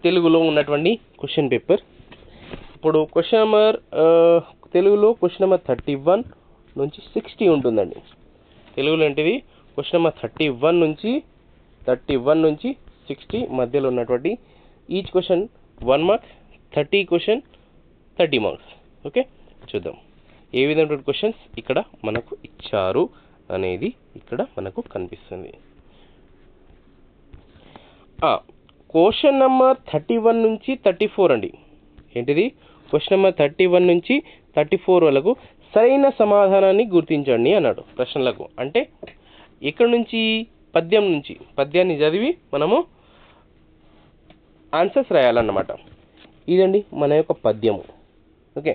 తెలుగులో ఉన్నటువంటి క్వశ్చన్ పేపర్. ఇప్పుడు తెలుగులో క్వశ్చన్ నెంబర్ 31 నుంచి 60 ఉంటుందండి. తెలుగులో ఏంటిది? క్వశ్చన్ నెంబర్ 31 నుంచి 60 మధ్యలో ఉన్నటువంటి each question 1 mark, 30 question 30 marks. Okay, చూద్దాం ఏ విధమైన క్వశ్చన్స్ ఇక్కడ మనకు ఇచ్చారు అనేది ఇక్కడ మనకు కనిపిస్తుంది. క్వశ్చన్ నెంబర్ 31 నుంచి 34 అండి. ఏంటిది? క్వశ్చన్ నెంబర్ 31 నుంచి 34 వరకు సరైన సమాధానాన్ని గుర్తించండి అన్నాడు ప్రశ్నలకు. అంటే ఇక్కడ నుంచి పద్యాన్ని చదివి మనము ఆన్సర్స్ రాయాలన్నమాట. ఇదండి మన యొక్క పద్యము. ఓకే,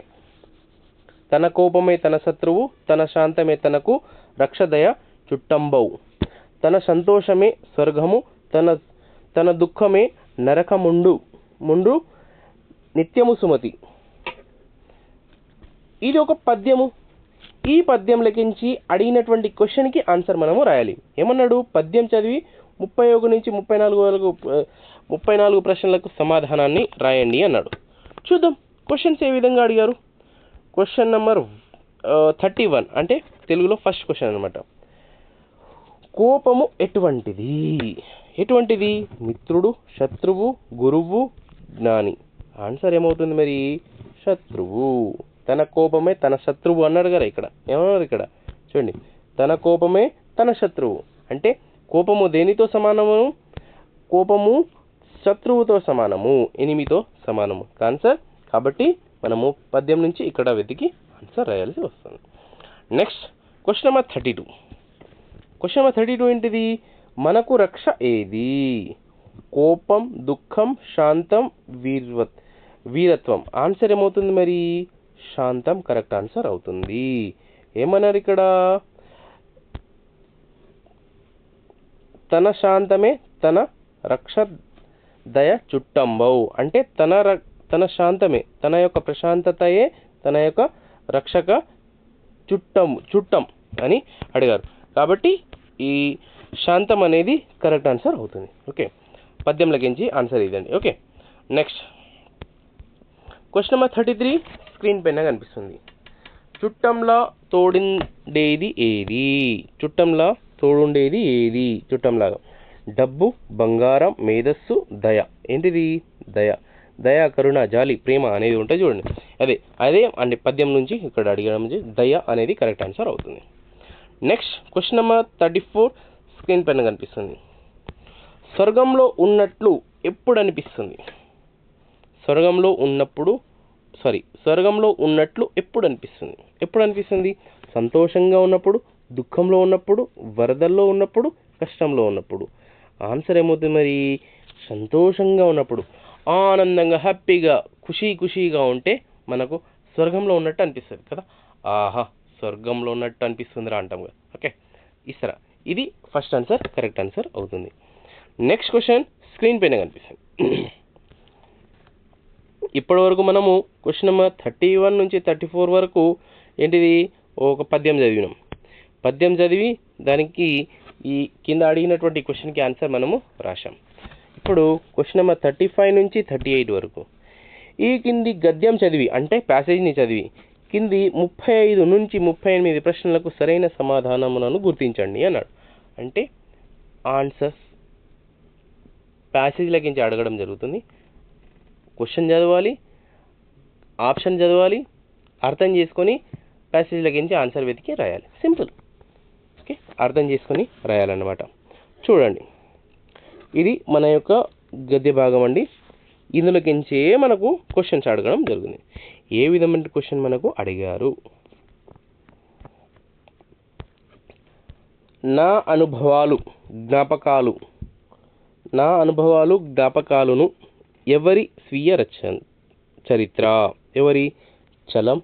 తన కోపమే తన శత్రువు, తన శాంతమే తనకు రక్షదయ చుట్టంబవు, తన సంతోషమే స్వర్గము, తన దుఃఖమే నరకముండు నిత్యము సుమతి. ఇది ఒక పద్యము. ఈ పద్యం లెక్కించి అడిగినటువంటి క్వశ్చన్కి ఆన్సర్ మనము రాయాలి. ఏమన్నాడు? పద్యం చదివి 31 నుంచి 34 ప్రశ్నలకు సమాధానాన్ని రాయండి అన్నాడు. చూద్దాం క్వశ్చన్స్ ఏ విధంగా అడిగారు. క్వశ్చన్ నెంబర్ 31 అంటే తెలుగులో ఫస్ట్ క్వశ్చన్ అనమాట. కోపము ఎటువంటిది? మిత్రుడు, శత్రువు, గురువు, జ్ఞాని. ఆన్సర్ ఏమవుతుంది మరి? శత్రువు. తన కోపమే తన శత్రువు అన్నాడు కదా. ఇక్కడ ఏమన్నారు? ఇక్కడ చూడండి, తన కోపమే తన శత్రువు అంటే కోపము దేనితో సమానము? కోపము శత్రువుతో సమానము, ఎనిమితో సమానము ఆన్సర్. కాబట్టి మనము పద్యం నుంచి ఇక్కడ వెతికి ఆన్సర్ రాయాల్సి వస్తుంది. Next question number 32. Question number 32 ఏంటిది? మనకు రక్ష ఏది? కోపం, దుఃఖం, శాంతం, వీరత్వం. ఆన్సర్ ఏమవుతుంది మరి? శాంతం కరెక్ట్ ఆన్సర్ అవుతుంది. ఏమన్నారు ఇక్కడ? తన శాంతమే తన రక్ష దయ చుట్టంబౌ అంటే తన శాంతమే, తన యొక్క ప్రశాంతతయే తన యొక్క రక్షక చుట్టం అని అడిగారు. కాబట్టి ఈ శాంతం అనేది కరెక్ట్ ఆన్సర్ అవుతుంది. ఓకే, పద్యంలోకించి ఆన్సర్ ఇదండి. Okay, next question number 33 screen పైన కనిపిస్తుంది. చుట్టంలా తోడుండేది ఏది? చుట్టంలా తోడుండేది ఏది? చుట్టంలాగా డబ్బు, బంగారం, మేధస్సు, దయ. ఏంటిది? దయ. దయ, కరుణ, జాలి, ప్రేమ అనేది ఉంటుంది చూడండి. అదే అంటే పద్యం నుంచి ఇక్కడ అడిగడం దయ అనేది కరెక్ట్ ఆన్సర్ అవుతుంది. నెక్స్ట్ క్వశ్చన్ నెంబర్ 34 స్క్రీన్ పైన కనిపిస్తుంది. స్వర్గంలో ఉన్నట్లు ఎప్పుడు అనిపిస్తుంది? స్వర్గంలో ఉన్నట్లు ఎప్పుడు అనిపిస్తుంది? ఎప్పుడు అనిపిస్తుంది? సంతోషంగా ఉన్నప్పుడు, దుఃఖంలో ఉన్నప్పుడు, వరదల్లో ఉన్నప్పుడు, కష్టంలో ఉన్నప్పుడు. ఆన్సర్ ఏమవుతుంది మరి? సంతోషంగా ఉన్నప్పుడు, ఆనందంగా, హ్యాపీగా, ఖుషీగా ఉంటే మనకు స్వర్గంలో ఉన్నట్టు అనిపిస్తుంది కదా. ఆహా, స్వర్గంలో ఉన్నట్టు అనిపిస్తుందిరా అంటాం కదా. ఓకే, ఇస్తారా? ఇది ఫస్ట్ ఆన్సర్ కరెక్ట్ ఆన్సర్ అవుతుంది. నెక్స్ట్ క్వశ్చన్ స్క్రీన్ పైన కనిపిస్తుంది. ఇప్పటి వరకు మనము క్వశ్చన్ నెంబర్ 31 నుంచి 34 వరకు ఏంటిది? ఒక పద్యం చదివినాం. పద్యం చదివి దానికి ఈ కింద అడిగినటువంటి క్వశ్చన్కి ఆన్సర్ మనము రాశాం. ఇప్పుడు క్వశ్చన్ నెంబర్ 35 నుంచి 38 వరకు ఈ కింది గద్యం చదివి అంటే ప్యాసేజ్ని చదివి కింది 35 నుంచి 38 ప్రశ్నలకు సరైన సమాధానములను గుర్తించండి అన్నాడు. అంటే ఆన్సర్స్ ప్యాసేజ్లకించి అడగడం జరుగుతుంది. క్వశ్చన్ చదవాలి, ఆప్షన్ చదవాలి, అర్థం చేసుకొని ప్యాసేజ్లకించి ఆన్సర్ వెతికి రాయాలి. సింపుల్. ఓకే, అర్థం చేసుకొని రాయాలన్నమాట. చూడండి, ఇది మన యొక్క గద్య భాగం అండి. ఇందులోకించే మనకు క్వశ్చన్స్ అడగడం జరుగుతుంది. ఏ విధమైన క్వశ్చన్ మనకు అడిగారు? నా అనుభవాలు జ్ఞాపకాలును ఎవరి స్వీయ చరిత్ర? ఎవరి? చలం,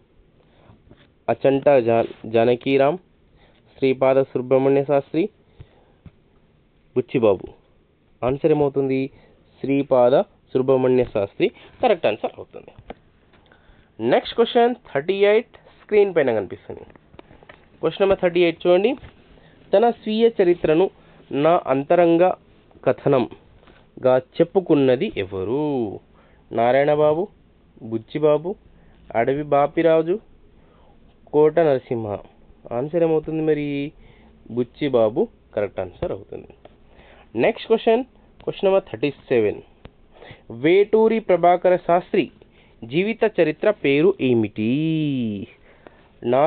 అచంట జానకీరామ్, శ్రీపాద సుబ్రహ్మణ్య శాస్త్రి, బుచ్చిబాబు. ఆన్సర్ ఏమవుతుంది? శ్రీపాద సుబ్రహ్మణ్య శాస్త్రి కరెక్ట్ ఆన్సర్ అవుతుంది. నెక్స్ట్ క్వశ్చన్ 38 స్క్రీన్ పైన కనిపిస్తుంది. క్వశ్చన్ నెంబర్ 38 చూడండి. తన స్వీయ చరిత్రను నా అంతరంగ కథనంగా చెప్పుకున్నది ఎవరు? నారాయణబాబు, బుచ్చిబాబు, అడవి బాపిరాజు, కోట నరసింహ. ఆన్సర్ ఏమవుతుంది మరి? బుచ్చిబాబు కరెక్ట్ ఆన్సర్ అవుతుంది. Next question number 37. Veturi Prabhakara Sastri జీవిత చరిత్ర పేరు ఏమిటి? నా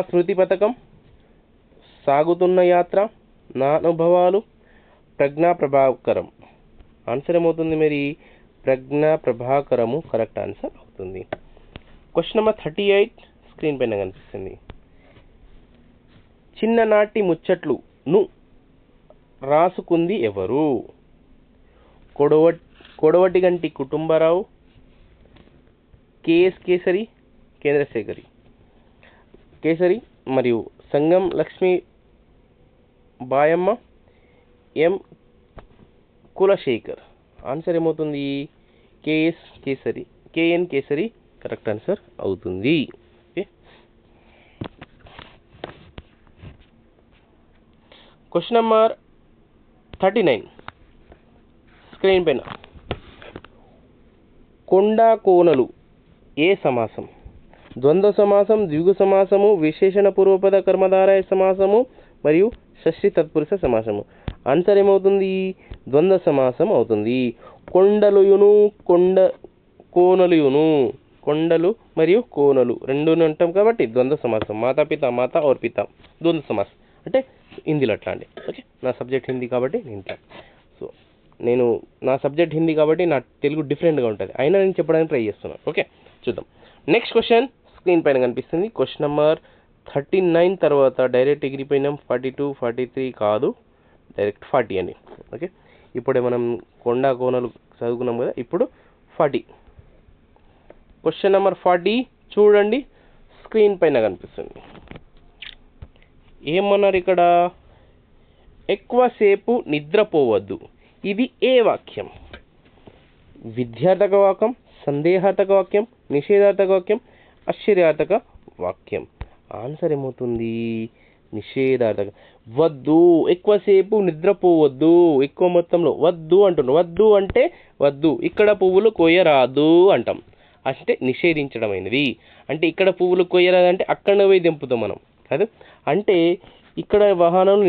స్మృతి పథకం, సాగుతున్న యాత్ర, నా అనుభవాలు, ప్రజ్ఞా ప్రభాకరం. ఆన్సర్ ఏమవుతుంది మరి? ప్రజ్ఞా ప్రభాకరము కరెక్ట్ ఆన్సర్ అవుతుంది. క్వశ్చన్ నెంబర్ 38 స్క్రీన్ పైన కనిపిస్తుంది. చిన్ననాటి ముచ్చట్లును రాసుకుంది ఎవరు? కొడవటిగంటి కుటుంబరావు, కెఎస్ కేసరి మరియు సంగం లక్ష్మీ బాయమ్మ, ఎం కులశేఖర్. ఆన్సర్ ఏమవుతుంది? కేఎన్ కేసరి కరెక్ట్ ఆన్సర్ అవుతుంది. ఓకే, క్వశ్చన్ నెంబర్ 39 స్క్రీన్ పైన. కొండ కోనలు ఏ సమాసం? ద్వంద్వ సమాసం, ద్విగు సమాసము, విశేషణ పూర్వపద కర్మధారయ సమాసము మరియు షష్ఠి తత్పురుష సమాసము. ఆన్సర్ ఏమవుతుంది? ద్వంద్వ సమాసం అవుతుంది. కొండలు మరియు కోనలు రెండు అంటాం కాబట్టి ద్వంద్వ సమాసం. మాతాపిత, మాత और పిత ద్వంద్వ సమాసం అంటే హిందీలో అట్లా అండి. ఓకే, నా సబ్జెక్ట్ హిందీ కాబట్టి నా సబ్జెక్ట్ హిందీ కాబట్టి నా తెలుగు డిఫరెంట్గా ఉంటుంది. అయినా నేను చెప్పడానికి ట్రై చేస్తున్నాను. ఓకే, చూద్దాం. నెక్స్ట్ క్వశ్చన్ స్క్రీన్ పైన కనిపిస్తుంది. క్వశ్చన్ నెంబర్ 39 తర్వాత డైరెక్ట్ ఎగిరిపోయినాం. 42, 43 కాదు, డైరెక్ట్ 40 అండి. ఓకే, ఇప్పుడే మనం కొండ కోనలు చదువుకున్నాం కదా. ఇప్పుడు 40. క్వశ్చన్ నెంబర్ 40 చూడండి, స్క్రీన్ పైన కనిపిస్తుంది. ఏమన్నారు ఇక్కడ? ఎక్కువసేపు నిద్రపోవద్దు. ఇది ఏ వాక్యం? విద్యార్థక వాక్యం, సందేహార్థక వాక్యం, నిషేధార్థక వాక్యం, ఆశ్చర్యార్థక వాక్యం. ఆన్సర్ ఏమవుతుంది? నిషేధార్థక. వద్దు, ఎక్కువసేపు నిద్రపోవద్దు. ఎక్కువ మొత్తంలో వద్దు అంటున్నాం. వద్దు అంటే వద్దు, ఇక్కడ పువ్వులు కొయ్యరాదు అంటాం, అంటే నిషేధించడమైనది. అంటే ఇక్కడ పువ్వులు కొయ్యరాదంటే అక్కడ పోయి దింపుతాం మనం కాదు. అంటే ఇక్కడ వాహనాలు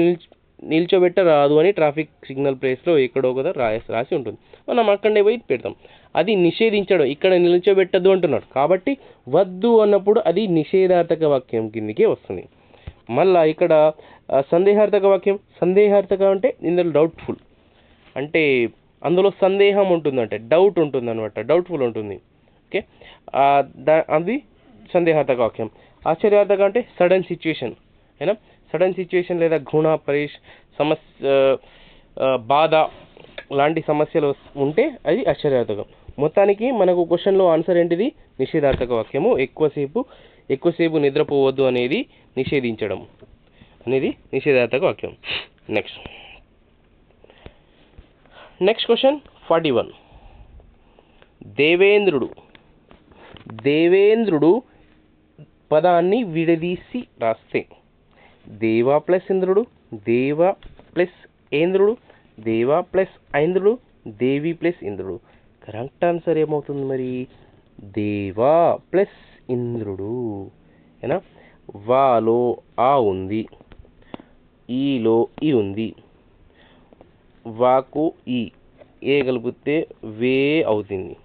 నిల్చోబెట్టరాదు అని ట్రాఫిక్ సిగ్నల్ ప్లేస్లో ఎక్కడో కదా రాసి ఉంటుంది, మనం అక్కడనే పోయి పెడతాం. అది నిషేధించడం, ఇక్కడ నిల్చోబెట్టద్దు అంటున్నాడు. కాబట్టి వద్దు అన్నప్పుడు అది నిషేధార్థక వాక్యం కిందికే వస్తుంది. మళ్ళా ఇక్కడ సందేహార్థక వాక్యం. సందేహార్థక అంటే ఇందులో డౌట్ఫుల్, అంటే అందులో సందేహం ఉంటుందంటే డౌట్ ఉంటుంది అనమాట, డౌట్ఫుల్ ఉంటుంది. ఓకే, అది సందేహార్థక వాక్యం. ఆశ్చర్యార్థక అంటే సడన్ సిచ్యువేషన్, అయినా సడన్ సిచ్యువేషన్ లేదా గుణ సమస్య, బాధ లాంటి సమస్యలు ఉంటే అది ఆశ్చర్యార్థకం. మొత్తానికి మనకు క్వశ్చన్లో ఆన్సర్ ఏంటిది? నిషేధార్థక వాక్యము. ఎక్కువసేపు నిద్రపోవద్దు అనేది నిషేధించడం అనేది నిషేధార్థక వాక్యం. Next question 41. దేవేంద్రుడు పదాన్ని విడదీసి రాస్తే దేవ ప్లస్ ఇంద్రుడు, దేవ ప్లస్ ఏంద్రుడు, దేవ ప్లస్ ఐంద్రుడు, దేవి ప్లస్ ఇంద్రుడు. కరెక్ట్ ఆన్సర్ ఏమవుతుంది మరి? దేవా ప్లస్ ఇంద్రుడు. ఏనా? వాలో ఆ ఉంది, ఈలో ఈ ఉంది, వాకు ఏ కలిపితే వే అవుతుంది.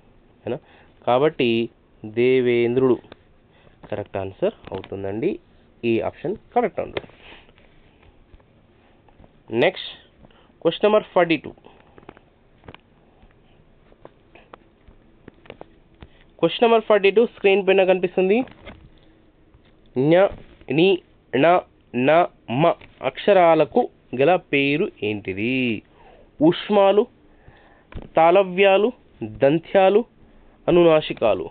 ఏనా? కాబట్టి దేవేంద్రుడు కరెక్ట్ ఆన్సర్ అవుతుందండి. ఈ ఆప్షన్ కరెక్ట్ ఉంటుంది. Next question number 42. Question number 42 screen పైన కనిపిస్తుంది. ఞ, ని, ణ, న, మ అక్షరాలకు గల పేరు ఏంటిది? ఉష్మాలు, తాళవ్యాలు, దంత్యాలు, అనునాసికాలు.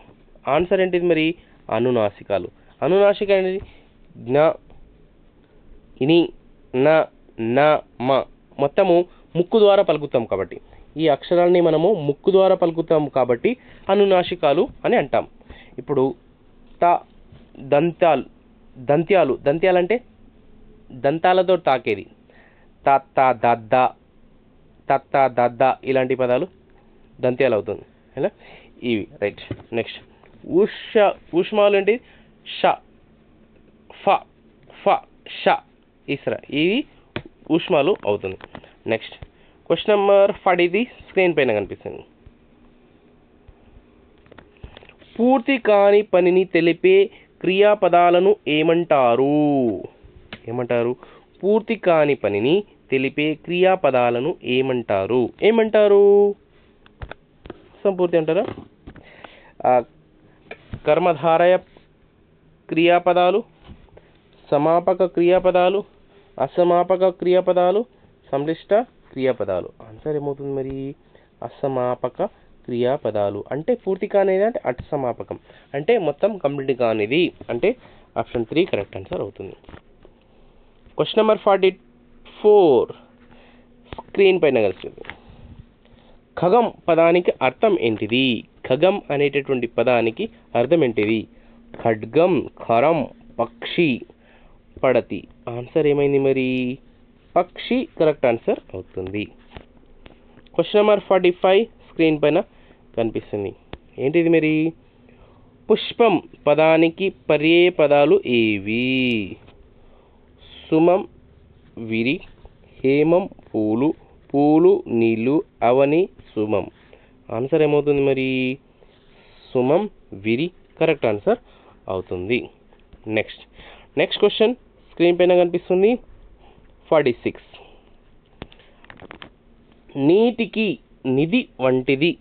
ఆన్సర్ ఏంటిది మరి? అనునాసికాలు. అనునాసిక అనేది జ్ఞ, ఇని, న, న, మ మొత్తము ముక్కు ద్వారా పలుకుతాం కాబట్టి, ఈ అక్షరాలని మనము ముక్కు ద్వారా పలుకుతాం కాబట్టి అనునాసికాలు అని అంటాం. ఇప్పుడు దంత్యాలు అంటే దంతాలతో తాకేది. తత్త దద్ద ఇలాంటి పదాలు దంత్యాలు అవుతుంది. ఇలా ఇవి రైట్. నెక్స్ట్ ఉష్మాలు ఏంటి? ష, ఫ, ష, ఇస్రా, ఇవి ఉష్మాలు అవుతుంది. నెక్స్ట్ క్వశ్చన్ నెంబర్ 40 స్క్రీన్ పైన కనిపిస్తుంది. పూర్తి కాని పనిని తెలిపే క్రియాపదాలను ఏమంటారు? పూర్తి కాని పనిని తెలిపే క్రియాపదాలను ఏమంటారు? సంపూర్తి అంటారా? కర్మధారయ క్రియాపదాలు, సమాపక క్రియాపదాలు, అసమాపక క్రియాపదాలు, సంక్లిష్ట క్రియాపదాలు. ఆన్సర్ ఏమవుతుంది మరి? అసమాపక క్రియాపదాలు. అంటే పూర్తి కానిది అంటే అసమాపకం, అంటే మొత్తం కంప్లీట్ కానిది, అంటే ఆప్షన్ 3 కరెక్ట్ ఆన్సర్ అవుతుంది. క్వశ్చన్ నెంబర్ 44 స్క్రీన్ పైన కలిసింది. ఖగం పదానికి అర్థం ఏంటిది? ఖగం అనేటటువంటి పదానికి అర్థం ఏంటిది? ఖడ్గం, ఖరం, పక్షి, పడతి. ఆన్సర్ ఏమైంది మరి? పక్షి కరెక్ట్ ఆన్సర్ అవుతుంది. క్వశ్చన్ నెంబర్ 45 స్క్రీన్ పైన కనిపిస్తుంది. ఏంటిది మరి? పుష్పం పదానికి పర్యాయ పదాలు ఏవి? సుమం విరి, హేమం పూలు, పూలు నీళ్ళు, అవని సుమం. ఆన్సర్ ఏమవుతుంది మరి? సుమం విరి కరెక్ట్ ఆన్సర్ అవుతుంది. నెక్స్ట్ క్వశ్చన్ స్క్రీన్ పైన కనిపిస్తుంది. 46. నీటికి నిధి వంటిది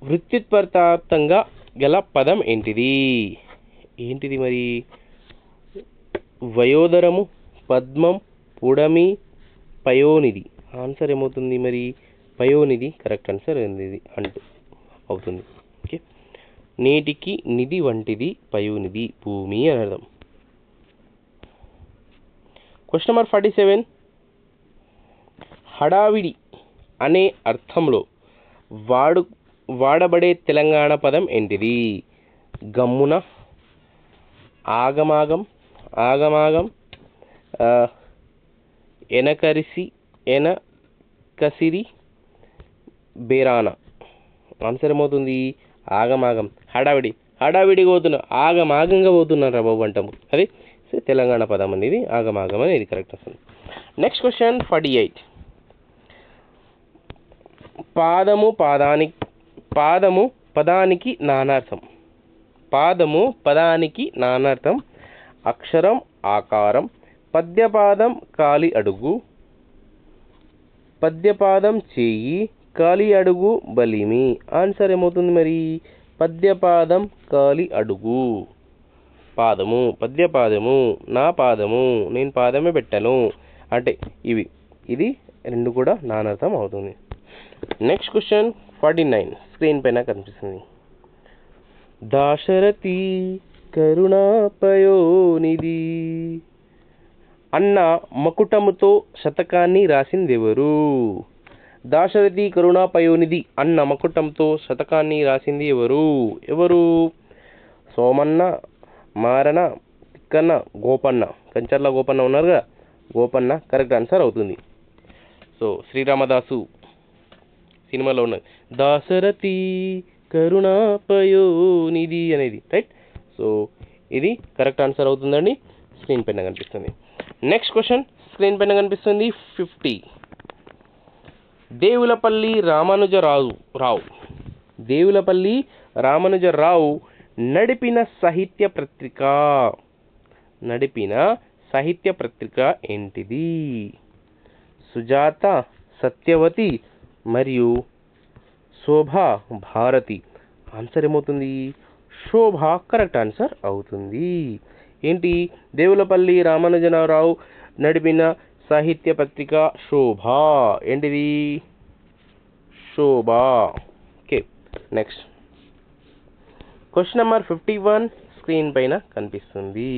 వృత్తిపదార్థంగా గల పదం ఏంటిది మరి? వయోదరము, పద్మం, పుడమి, పయోనిధి. ఆన్సర్ ఏమవుతుంది మరి? పయోనిధి కరెక్ట్ ఆన్సర్ ఇది అంటూ అవుతుంది. ఓకే, నీటికి నిధి వంటిది పయోనిధి భూమి అని అర్థం. క్వశ్చన్ నెంబర్ 47, హడావిడి అనే అర్థంలో వాడబడే తెలంగాణ పదం ఏంటిది? గమ్మున, ఆగమాగం, ఎనకసిరి, బేరాన. ఆన్సర్ ఏమవుతుంది? ఆగమాగం. హడావిడిగా పోతున్నా, ఆగమాగంగా పోతున్నారా బాబు అంటాము, అది తెలంగాణ పదం అనేది ఆగమాగం అనేది కరెక్ట్ వస్తుంది. నెక్స్ట్ క్వశ్చన్ 48, పాదము పదానికి నానార్థం. అక్షరం ఆకారం, పద్యపాదం కాలి అడుగు, పద్యపాదం చేయి, కాలి అడుగు బలిమి. ఆన్సర్ ఏమవుతుంది మరి? పద్యపాదం కాలి అడుగు. పాదము, పద్యపాదము, నా పాదము, నేను పాదమే పెట్టాను అంటే ఇది రెండు కూడా నానార్థం అవుతుంది. నెక్స్ట్ క్వశ్చన్ 49 స్క్రీన్ పైన కనిపిస్తుంది. దాశరథి కరుణాపయోనిధి అన్న మకుటముతో శతకాన్ని రాసిందెవరు? దాశరథి కరుణాపయోనిధి అన్న మకుటంతో శతకాన్ని రాసింది ఎవరు? సోమన్న, మారన, తిక్కన్న, గోపన్న. కంచర్ల గోపన్న ఉన్నారుగా, గోపన్న కరెక్ట్ ఆన్సర్ అవుతుంది. సో శ్రీరామదాసు సినిమాలో ఉన్నది దాశరథి కరుణాపయోనిధి అనేది, రైట్? సో ఇది కరెక్ట్ ఆన్సర్ అవుతుందండి, స్క్రీన్ పైన కనిపిస్తుంది. నెక్స్ట్ క్వశ్చన్ స్క్రీన్ పైన కనిపిస్తుంది 50, దేవులపల్లి రామానుజరావు నడిపిన సాహిత్య పత్రిక ఏంటిది? సుజాత, సత్యవతి మరియు శోభ భారతి. ఆన్సర్ ఏమవుతుంది? శోభ కరెక్ట్ ఆన్సర్ అవుతుంది. ఏంటి? దేవులపల్లి రామానుజరావు నడిపిన సాహిత్య పత్రిక శోభ. ఏంటిది? Shobha. Okay, next question number 51 screen పైన కనిపిస్తుంది.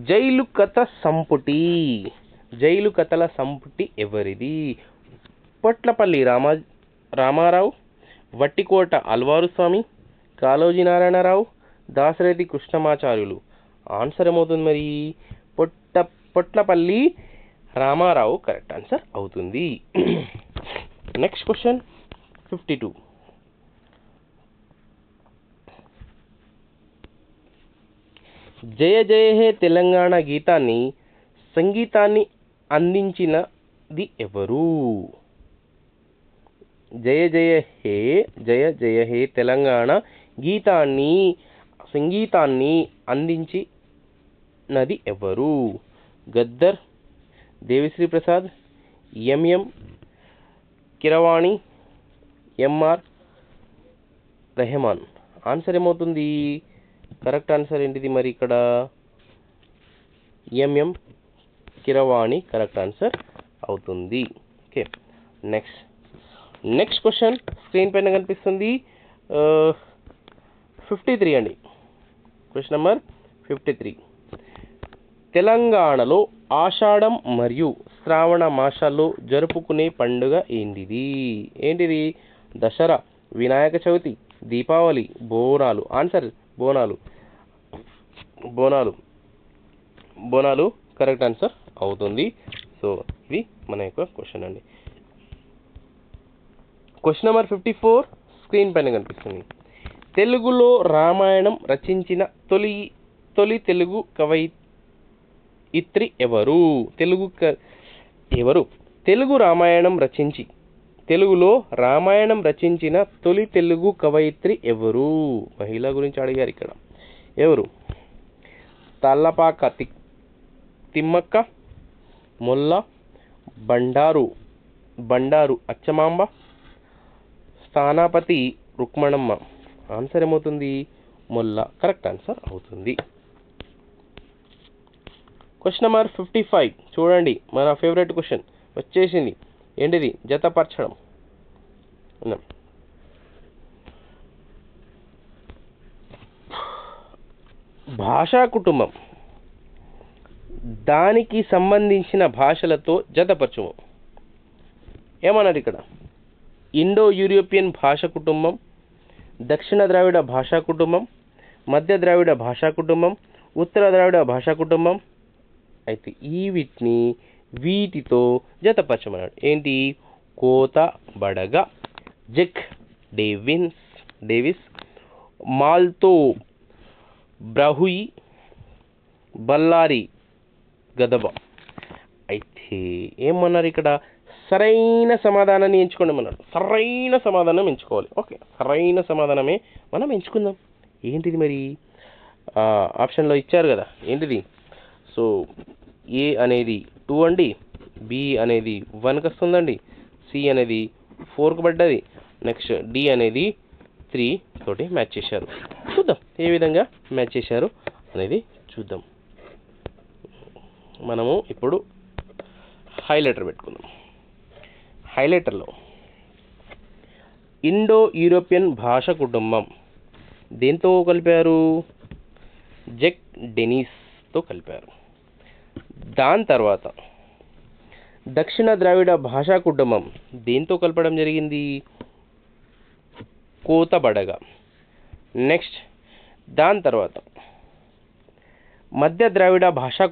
జైలు కథల సంపుటి ఎవరిది? పొట్లపల్లి రామారావు, వట్టికోట అల్వారు స్వామి, కాళోజీ నారాయణరావు, దాశరథి కృష్ణమాచార్యులు. ఆన్సర్ ఏమవుతుంది మరి? పొట్లపల్లి రామారావు కరెక్ట్ ఆన్సర్ అవుతుంది. నెక్స్ట్ క్వశ్చన్ 52, జయ జయ హే తెలంగాణ సంగీతాన్ని అందించినది ఎవరు? జయ జయ హే తెలంగాణ సంగీతాన్ని అందించినది ఎవరు? Gaddar, Devi Sri Prasad, M M Keeravani, M R Rahman. Answer ఏమవుతుంది? కరెక్ట్ ఆన్సర్ ఏంటిది మరి ఇక్కడ? ఎంఎం కీరవాణి కరెక్ట్ ఆన్సర్ అవుతుంది. ఓకే, నెక్స్ట్ క్వశ్చన్ స్క్రీన్ పైన కనిపిస్తుంది 53 అండి. క్వశ్చన్ నెంబర్ 53, తెలంగాణలో ఆషాఢం మరియు శ్రావణ మాసాల్లో జరుపుకునే పండుగ ఏంటిది? Dasara, Vinayaka Chavithi, Deepavali, Bonalu. Answer Bonalu correct answer అవుతుంది. సో ఇది మన యొక్క క్వశ్చన్ అండి. క్వశ్చన్ నెంబర్ 54 స్క్రీన్ పైన కనిపిస్తుంది. తెలుగులో రామాయణం రచించిన తొలి తెలుగు కవయిత్రి ఎవరు? తెలుగులో రామాయణం రచించిన తొలి తెలుగు కవయిత్రి ఎవరు? మహిళ గురించి అడిగారు ఇక్కడ. ఎవరు? తాళ్ళపాక తిమ్మక్క, మొల్ల, బండారు అచ్చమాంబ, స్థానాపతి రుక్మణమ్మ. ఆన్సర్ ఏమవుతుంది? మొల్ల కరెక్ట్ ఆన్సర్ అవుతుంది. క్వశ్చన్ నెంబర్ 55 చూడండి, మన ఫేవరెట్ క్వశ్చన్. వచ్చేసింది. ఏంటిది? జతపరచడం. భాషా కుటుంబం దానికి సంబంధించిన భాషలతో జతపరచుము. ఏమన్నారు ఇక్కడ? ఇండో యూరోపియన్ భాషా కుటుంబం, దక్షిణ ద్రావిడ భాషా కుటుంబం, మధ్య ద్రావిడ భాషా కుటుంబం, ఉత్తర ద్రావిడ భాషా కుటుంబం. అయితే వీటితో జతపరచమన్నాడు. ఏంటి? కోత బడగ, జెక్ డేవిస్, మాల్తో బ్రహుయి, బల్లారి గదబ. అయితే ఏమన్నారు ఇక్కడ? సరైన సమాధానాన్ని ఎంచుకోండి అన్నారు. సరైన సమాధానం ఎంచుకోవాలి. ఓకే, సరైన సమాధానమే మనం ఎంచుకుందాం. ఏంటిది మరి? ఆప్షన్లో ఇచ్చారు కదా, ఏంటిది? సో ఏ అనేది 2 అండి, బి అనేది 1కి వస్తుందండి, సి అనేది 4కి పడ్డది, నెక్స్ట్ డి అనేది 3 తోటి మ్యాచ్ చేశారు. చూద్దాం ఏ విధంగా మ్యాచ్ చేశారు అనేది చూద్దాం. మనము ఇప్పుడు హైలైటర్ పెట్టుకుందాం. హైలైటర్లో ఇండో యూరోపియన్ భాష కుటుంబం దేంతో కలిపారు? జెక్ డెనిస్తో కలిపారు. దాని తర్వాత దక్షిణ ద్రావిడ భాషా కుటుంబం దేంతో కలపడం జరిగింది? కోత బడగ. నెక్స్ట్ దాని తర్వాత మధ్య ద్రావిడ భాషా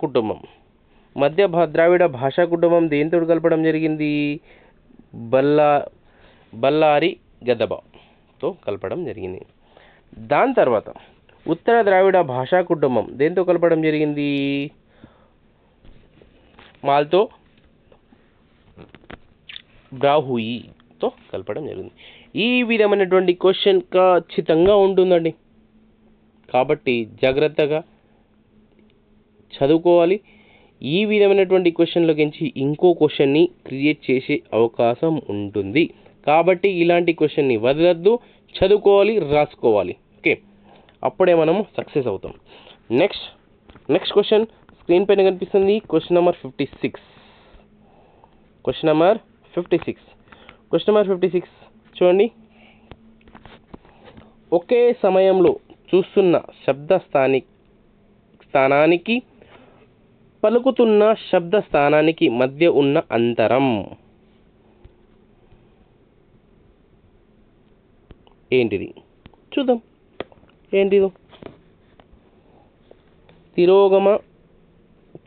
కుటుంబం దేంతో కలపడం జరిగింది? బల్లారి గదబతో కలపడం జరిగింది. దాని తర్వాత ఉత్తర ద్రావిడ భాషా కుటుంబం దేంతో కలపడం జరిగింది? మాల్తో బ్రాహుయితో కలపడం జరిగింది. ఈ విధమైనటువంటి క్వశ్చన్ ఖచ్చితంగా ఉంటుందండి. కాబట్టి జాగ్రత్తగా చదువుకోవాలి. ఈ విధమైనటువంటి క్వశ్చన్లోకించి ఇంకో క్వశ్చన్ని క్రియేట్ చేసే అవకాశం ఉంటుంది. కాబట్టి ఇలాంటి క్వశ్చన్ని వదలద్దు, చదువుకోవాలి, రాసుకోవాలి. ఓకే, అప్పుడే మనము సక్సెస్ అవుతాం. నెక్స్ట్ క్వశ్చన్ స్క్రీన్ పైన కనిపిస్తుంది. క్వశ్చన్ నెంబర్ 56 చూడండి. ఒకే సమయంలో చూస్తున్న శబ్ద స్థానానికి పలుకుతున్న శబ్ద స్థానానికి మధ్య ఉన్న అంతరం ఏంటిది? చూద్దాం ఏంటిదో.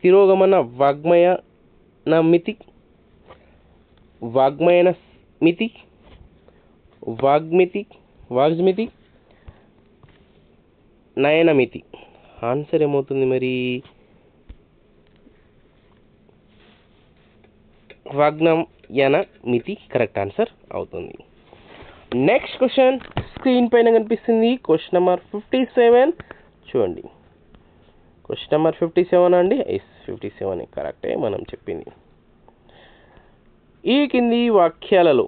తిరోగమన వాగ్మితి, నయనమితి. ఆన్సర్ ఏమవుతుంది మరి? వాగ్నయనమితి కరెక్ట్ ఆన్సర్ అవుతుంది. నెక్స్ట్ క్వశ్చన్ స్క్రీన్ పైన కనిపిస్తుంది. క్వశ్చన్ నెంబర్ 57 చూడండి. క్వశ్చన్ నెంబర్ 57 అండి. 57 కరెక్టే మనం చెప్పింది. ఈ కింది వాక్యాలలో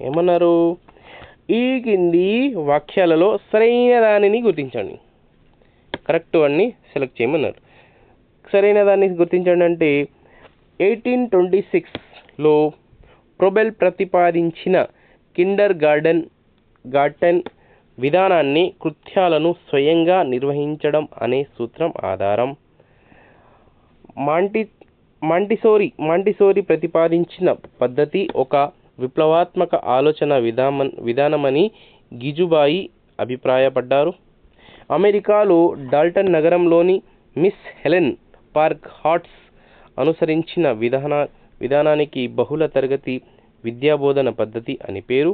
ఏమన్నారు? ఈ కింది వాక్యాలలో సరైన దానిని గుర్తించండి. కరెక్ట్ అన్ని సెలెక్ట్ చేయమన్నారు. సరైన దాన్ని గుర్తించండి అంటే 1826లో ప్రొబెల్ ప్రతిపాదించిన కిండర్ గార్టెన్ విధానాన్ని కృత్యాలను స్వయంగా నిర్వహించడం అనే సూత్రం ఆధారం. మాంటిసోరీ ప్రతిపాదించిన పద్ధతి ఒక విప్లవాత్మక ఆలోచన విధానమని గిజుబాయి అభిప్రాయపడ్డారు. అమెరికాలో డాల్టన్ నగరంలోని మిస్ హెలెన్ పార్క్ హార్ట్స్ అనుసరించిన విధానానికి బహుళ తరగతి విద్యాబోధన పద్ధతి అని పేరు.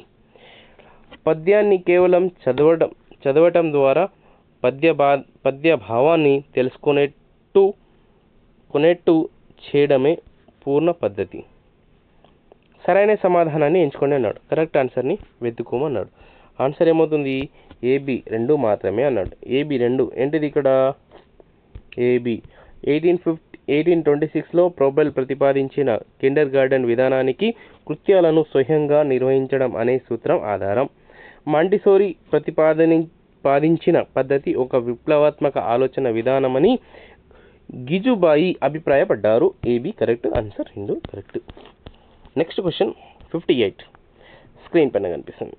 పద్యాన్ని కేవలం చదవటం ద్వారా పద్య భావాన్ని తెలుసుకునేట్టు చేయడమే పూర్ణ పద్ధతి. సరైన సమాధానాన్ని ఎంచుకోండి అన్నాడు. కరెక్ట్ ఆన్సర్ని వెతుక్కోమన్నాడు. ఆన్సర్ ఏమవుతుంది? ఏబి 2 మాత్రమే అన్నాడు. ఏబి 2 ఏంటిది ఇక్కడ? ఏబి 1826లో ప్రొబెల్ ప్రతిపాదించిన కిండర్ గార్టెన్ విధానానికి కృత్యాలను స్వయంగా నిర్వహించడం అనే సూత్రం ఆధారం. మాంటిసోరీ ప్రతిపాదించిన పద్ధతి ఒక విప్లవాత్మక ఆలోచన విధానమని గిజుబాయి అభిప్రాయపడ్డారు. A B correct answer. 2 correct. Next question 58 screen పైన కనిపిస్తుంది.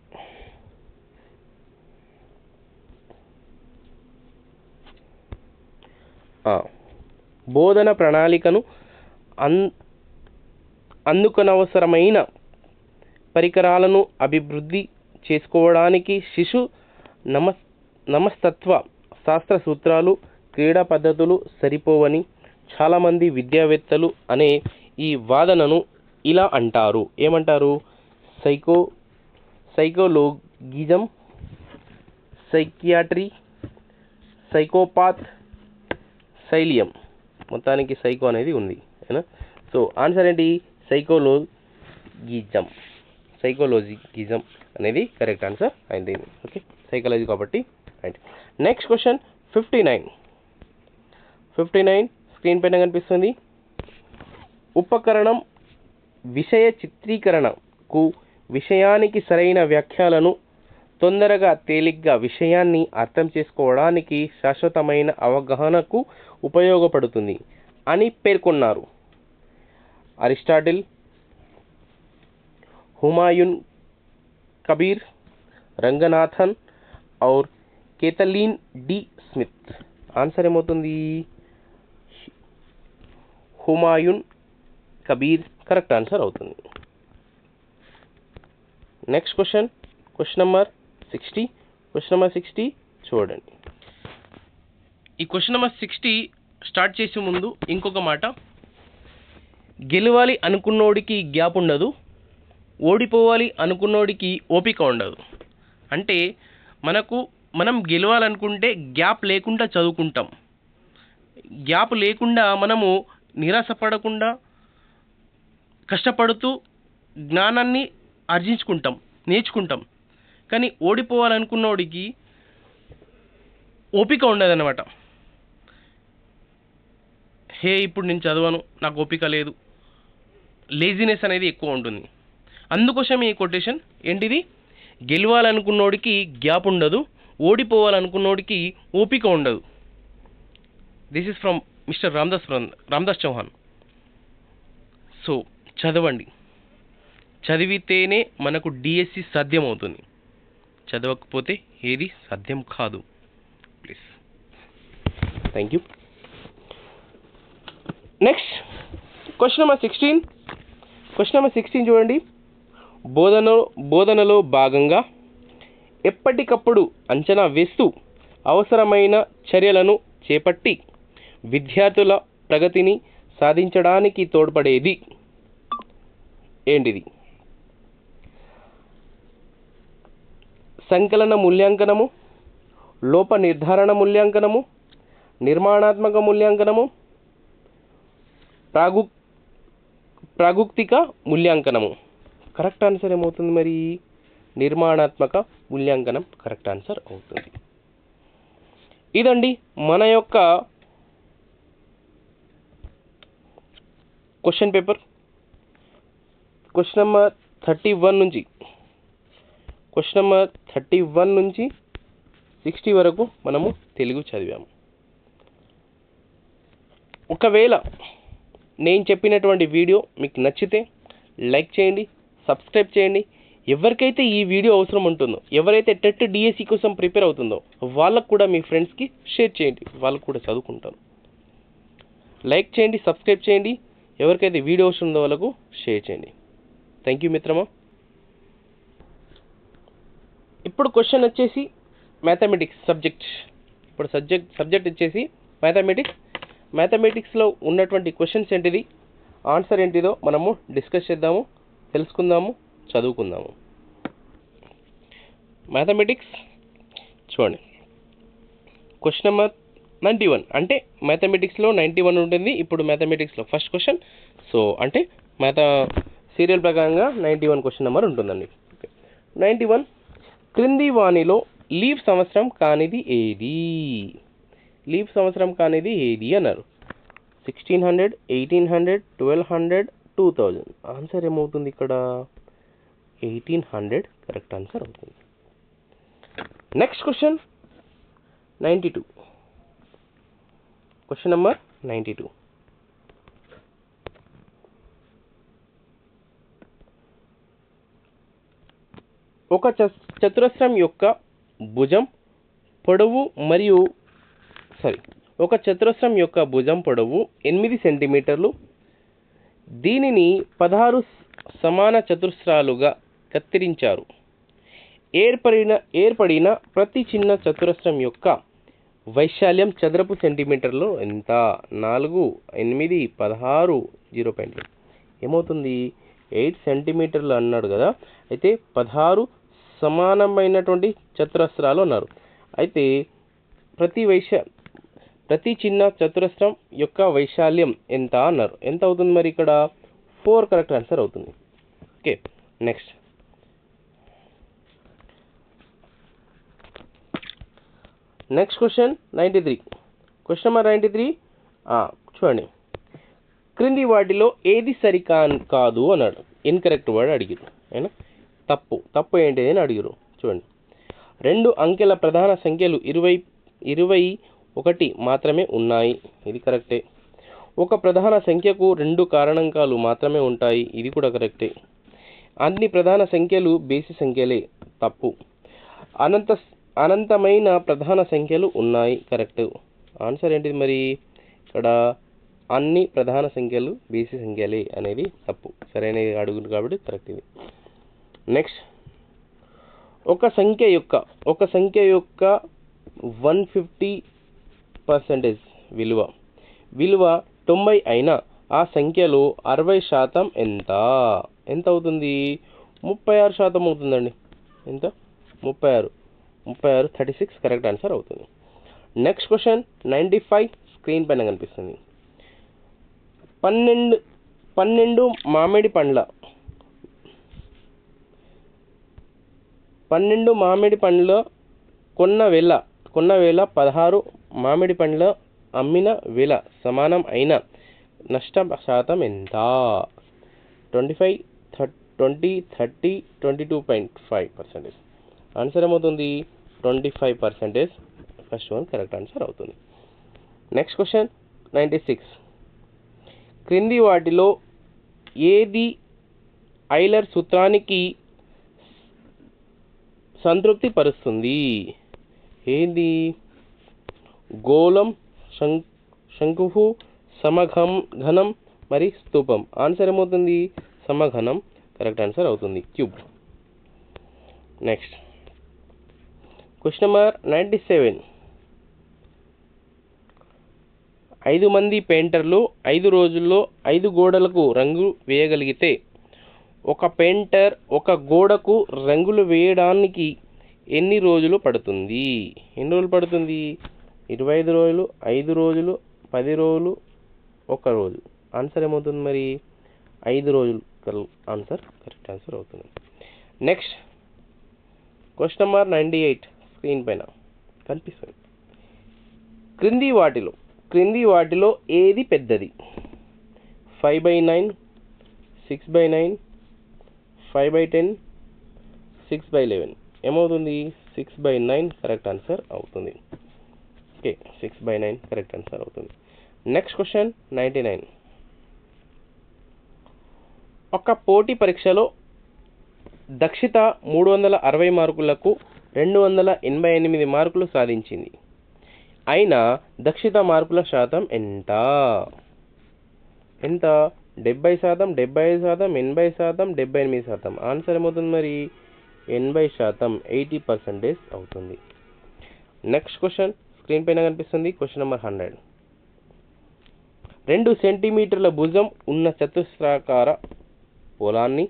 బోధన ప్రణాళికను అందుకనవసరమైన పరికరాలను అభివృద్ధి చేసుకోవడానికి శిశు మనస్తత్వ శాస్త్ర సూత్రాలు, క్రీడా పద్ధతులు సరిపోవని చాలామంది విద్యావేత్తలు అనే ఈ వాదనను ఇలా అంటారు. ఏమంటారు? సైకోలోగిజం, సైకియాట్రీ, సైకోపాత్, సైలియం. మొత్తానికి సైకో అనేది ఉంది. సో ఆన్సర్ ఏంటి? సైకోలోజిజం అనేది కరెక్ట్ ఆన్సర్ అయింది. ఓకే, సైకాలజీ కాబట్టి రైట్. నెక్స్ట్ క్వశ్చన్ 59 స్క్రీన్ పైన కనిపిస్తుంది. ఉపకరణం విషయ చిత్రీకరణకు విషయానికి సరైన వ్యాఖ్యలను తొందరగా తేలిగ్గా విషయాన్ని అర్థం చేసుకోవడానికి శాశ్వతమైన అవగాహనకు ఉపయోగపడుతుంది అని పేర్కొన్నారు. అరిస్టాటిల్, హుమాయూన్ కబీర్, రంగనాథన్ और కేథలీన్ డి స్మిత్. ఆన్సర్ ఏమవుతుంది? హుమాయూన్ కబీర్ కరెక్ట్ ఆన్సర్ అవుతుంది. Next question number 60. Question number 60 చూడండి. ఈ క్వశ్చన్ నెంబర్ 60 స్టార్ట్ చేసే ముందు ఇంకొక మాట, గెలవాలి అనుకున్నోడికి గ్యాప్ ఉండదు, ఓడిపోవాలి అనుకున్నోడికి ఓపిక ఉండదు. అంటే మనం గెలవాలనుకుంటే గ్యాప్ లేకుండా చదువుకుంటాం, గ్యాప్ లేకుండా మనము నిరాశపడకుండా కష్టపడుతూ జ్ఞానాన్ని నేర్చుకుంటాం. కానీ ఓడిపోవాలనుకున్నోడికి ఓపిక ఉండదన్నమాట. ఇప్పుడు నేను చదవను, నాకు ఓపిక లేదు, లేజినెస్ అనేది ఎక్కువ ఉంటుంది. అందుకోసం ఈ కొటేషన్ ఏంటిది? గెలవాలనుకున్నోడికి గ్యాప్ ఉండదు, ఓడిపోవాలనుకున్నోడికి ఓపిక ఉండదు. This is from mister Ramdas Chauhan. So చదవండి, చదివితేనే మనకు డిఎస్సి సాధ్యమవుతుంది, చదవకపోతే ఏది సాధ్యం కాదు. Please, thank you. Next question number 16 చూడండి. బోధనలో భాగంగా ఎప్పటికప్పుడు అంచనా వేస్తూ అవసరమైన చర్యలను చేపట్టి విద్యార్థుల ప్రగతిని సాధించడానికి తోడ్పడేది ఏంటిది? సంకలన మూల్యాంకనము, లోప నిర్ధారణ మూల్యాంకనము, నిర్మాణాత్మక మూల్యాంకనము, ప్రాగుక్తిక మూల్యాంకనము. కరెక్ట్ ఆన్సర్ ఏమవుతుంది మరి? నిర్మాణాత్మక మూల్యాంకనం కరెక్ట్ ఆన్సర్ అవుతుంది. ఇదండి మన యొక్క క్వశ్చన్ పేపర్. క్వశ్చన్ నెంబర్ 31 నుంచి 60 వరకు మనము తెలుగు చదివాము. ఒకవేళ నేను చెప్పినటువంటి వీడియో మీకు నచ్చితే లైక్ చేయండి, సబ్స్క్రైబ్ చేయండి. ఎవరికైతే ఈ వీడియో అవసరం ఉంటుందో, ఎవరైతే టెట్ డిఎస్సి కోసం ప్రిపేర్ అవుతుందో వాళ్ళకు కూడా మీ ఫ్రెండ్స్కి షేర్ చేయండి, వాళ్ళు కూడా చదువుకుంటారు. లైక్ చేయండి, సబ్స్క్రైబ్ చేయండి. ఎవరికైతే వీడియో అవసరం ఉందో వాళ్ళకు షేర్ చేయండి. థ్యాంక్ యూ మిత్రమా. ఇప్పుడు క్వశ్చన్ వచ్చేసి మ్యాథమెటిక్స్ సబ్జెక్ట్. ఇప్పుడు సబ్జెక్ట్ వచ్చేసి మ్యాథమెటిక్స్లో ఉన్నటువంటి క్వశ్చన్స్ ఏంటిది, ఆన్సర్ ఏంటిదో మనము డిస్కస్ చేద్దాము, తెలుసుకుందాము, చదువుకుందాము. మ్యాథమెటిక్స్ చూడండి. క్వశ్చన్ నెంబర్ 91 అంటే మ్యాథమెటిక్స్లో 91 ఉంటుంది. ఇప్పుడు మ్యాథమెటిక్స్లో ఫస్ట్ క్వశ్చన్. సో అంటే సీరియల్ ప్రకారంగా 91 క్వశ్చన్ నెంబర్ ఉంటుందండి. 91 క్రింది వాణిలో లీవ్ సంవత్సరం కానిది ఏది అన్నారు. 1600, 1800, 1200, 2000. ఆన్సర్ ఏమవుతుంది ఇక్కడ? 1800 కరెక్ట్ ఆన్సర్ అవుతుంది. Next question 92. Question number 92. ఒక చతురస్రం యొక్క భుజం పొడవు మరియు ఒక చతురస్రం యొక్క భుజం పొడవు 8 సెంటీమీటర్లు. దీనిని 16 సమాన చతురస్రాలుగా కత్తిరించారు. ఏర్పడిన ప్రతి చిన్న చతురస్రం యొక్క వైశాల్యం చదరపు సెంటీమీటర్లో ఎంత? 4, 8, 16, 0.2 ఏమవుతుంది? 8 సెంటీమీటర్లు అన్నాడు కదా, అయితే 16 సమానమైనటువంటి చతురస్రాలు అన్నారు. అయితే ప్రతి చిన్న చతురస్రం యొక్క వైశాల్యం ఎంత అన్నారు. ఎంత అవుతుంది మరి? ఇక్కడ 4 కరెక్ట్ ఆన్సర్ అవుతుంది. Okay, next question 93. Question number 93 చూడండి. క్రింది వాటిలో ఏది కాదు అన్నాడు. ఇన్కరెక్ట్ వర్డ్ అడిగారు. అయినా తప్పు ఏంటిది అని అడిగారు. చూడండి, 2 అంకెల ప్రధాన సంఖ్యలు 21 మాత్రమే ఉన్నాయి. ఇది కరెక్టే. ఒక ప్రధాన సంఖ్యకు 2 కారణాంకాలు మాత్రమే ఉంటాయి. ఇది కూడా కరెక్టే. అన్ని ప్రధాన సంఖ్యలు బేసి సంఖ్యలే. తప్పు. అనంతమైన ప్రధాన సంఖ్యలు ఉన్నాయి. కరెక్ట్. ఆన్సర్ ఏంటిది మరి? ఇక్కడ అన్ని ప్రధాన సంఖ్యలు బేసి సంఖ్యలే అనేది తప్పు. సరైనది అడుగురు కాబట్టి కరెక్ట్ ఇది. నెక్స్ట్, ఒక సంఖ్య యొక్క 150% విలువ 90 అయినా ఆ సంఖ్యలో 60% ఎంత అవుతుంది? 36% అవుతుందండి. ఎంత? 36. 36 కరెక్ట్ ఆన్సర్ అవుతుంది. నెక్స్ట్ క్వశ్చన్ 95 స్క్రీన్ పైన కనిపిస్తుంది. 12 మామిడి పండ్ల కొన్న వేళ 16 మామిడి పండ్ల అమ్మిన వేళ సమానం అయిన నష్ట శాతం ఎంత? 25, 20, 30, 22.5%. ఆన్సర్ ఏమవుతుంది? 25%. ఫస్ట్ వన్ కరెక్ట్ ఆన్సర్ అవుతుంది. Next question 96. క్రింది వాటిలో ఏది ఐలర్ సూత్రానికి సంతృప్తి పరుస్తుంది? ఏంది? గోళం, శంకువు, సమఘనం మరి స్తూపం. ఆన్సర్ ఏమవుతుంది? సమఘనం కరెక్ట్ ఆన్సర్ అవుతుంది. క్యూబ్. Next question number 97. 5 మంది పెయింటర్లు 5 రోజుల్లో 5 గోడలకు రంగు వేయగలిగితే ఒక పెయింటర్ ఒక గోడకు రంగులు వేయడానికి ఎన్ని రోజులు పడుతుంది? 25 రోజులు, 5 రోజులు, 10 రోజులు, 1 రోజు. ఆన్సర్ ఏమవుతుంది మరి? 5 రోజులు ఆన్సర్ కరెక్ట్ ఆన్సర్ అవుతుంది. నెక్స్ట్ క్వశ్చన్ నెంబర్ 98 స్క్రీన్ పైన కనిపిస్తుంది. క్రింది వాటిలో ఏది పెద్దది? 5/9, 6/9, 5/10, 6/11. ఏమవుతుంది? 6/9 కరెక్ట్ ఆన్సర్ అవుతుంది. ఓకే, 6/9 కరెక్ట్ ఆన్సర్ అవుతుంది. Next question 99. ఒక పోటీ పరీక్షలో దక్షిత 360 మార్కులకు 288 మార్కులు సాధించింది. అయినా దక్షిత మార్కుల శాతం ఎంత? 70%, 75%, 80%, 78%. ఆన్సర్ ఏమవుతుంది మరి? 80%, 80% అవుతుంది. నెక్స్ట్ క్వశ్చన్ స్క్రీన్ పైన కనిపిస్తుంది. Question number 100. 2 సెంటీమీటర్ల భుజం ఉన్న చతురస్రాకార పొలాన్ని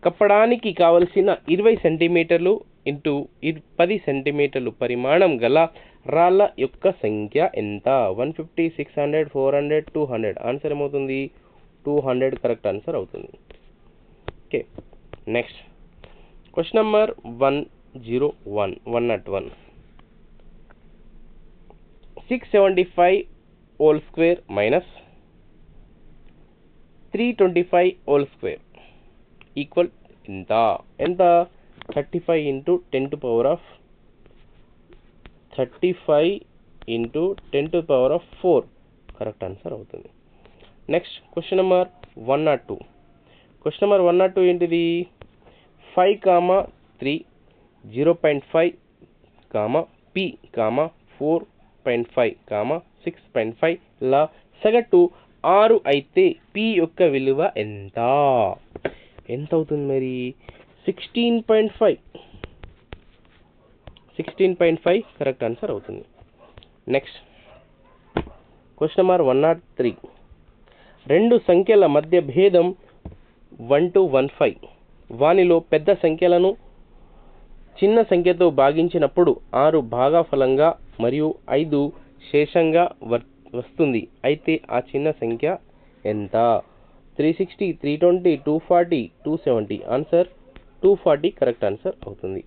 కప్పడానికి కావలసిన 20 సెంటీమీటర్లు ఇంటూ 10 సెంటీమీటర్లు పరిమాణం గల రాళ్ళ యొక్క సంఖ్య ఎంత? 150, 600, 400, 200. ఆన్సర్ ఏమవుతుంది? 200 కరెక్ట్ ఆన్సర్ అవుతుంది. Okay, next question number 101. 675 whole square minus 325 whole square equal ఎంత? 35 into 10 to power of 4 correct answer అవుతుంది. Next question number 102. Question number 102 ఏంటిది? 5, 3, 0.5, P, 4.5, 6.5 ల సగటు 6 అయితే P యొక్క విలువ ఎంత అవుతుంది మరి? 16.5. 16.5 కరెక్ట్ ఆన్సర్ అవుతుంది. Next question number 103. రెండు సంఖ్యల మధ్య భేదం 1 to 15. వానిలో పెద్ద సంఖ్యలను చిన్న సంఖ్యతో భాగించినప్పుడు 6 భాగఫలంగా మరియు 5 శేషంగా వస్తుంది. అయితే ఆ చిన్న సంఖ్య ఎంత? 360, 320, 240, 270. ఆన్సర్ 240 కరెక్ట్ ఆన్సర్ అవుతుంది.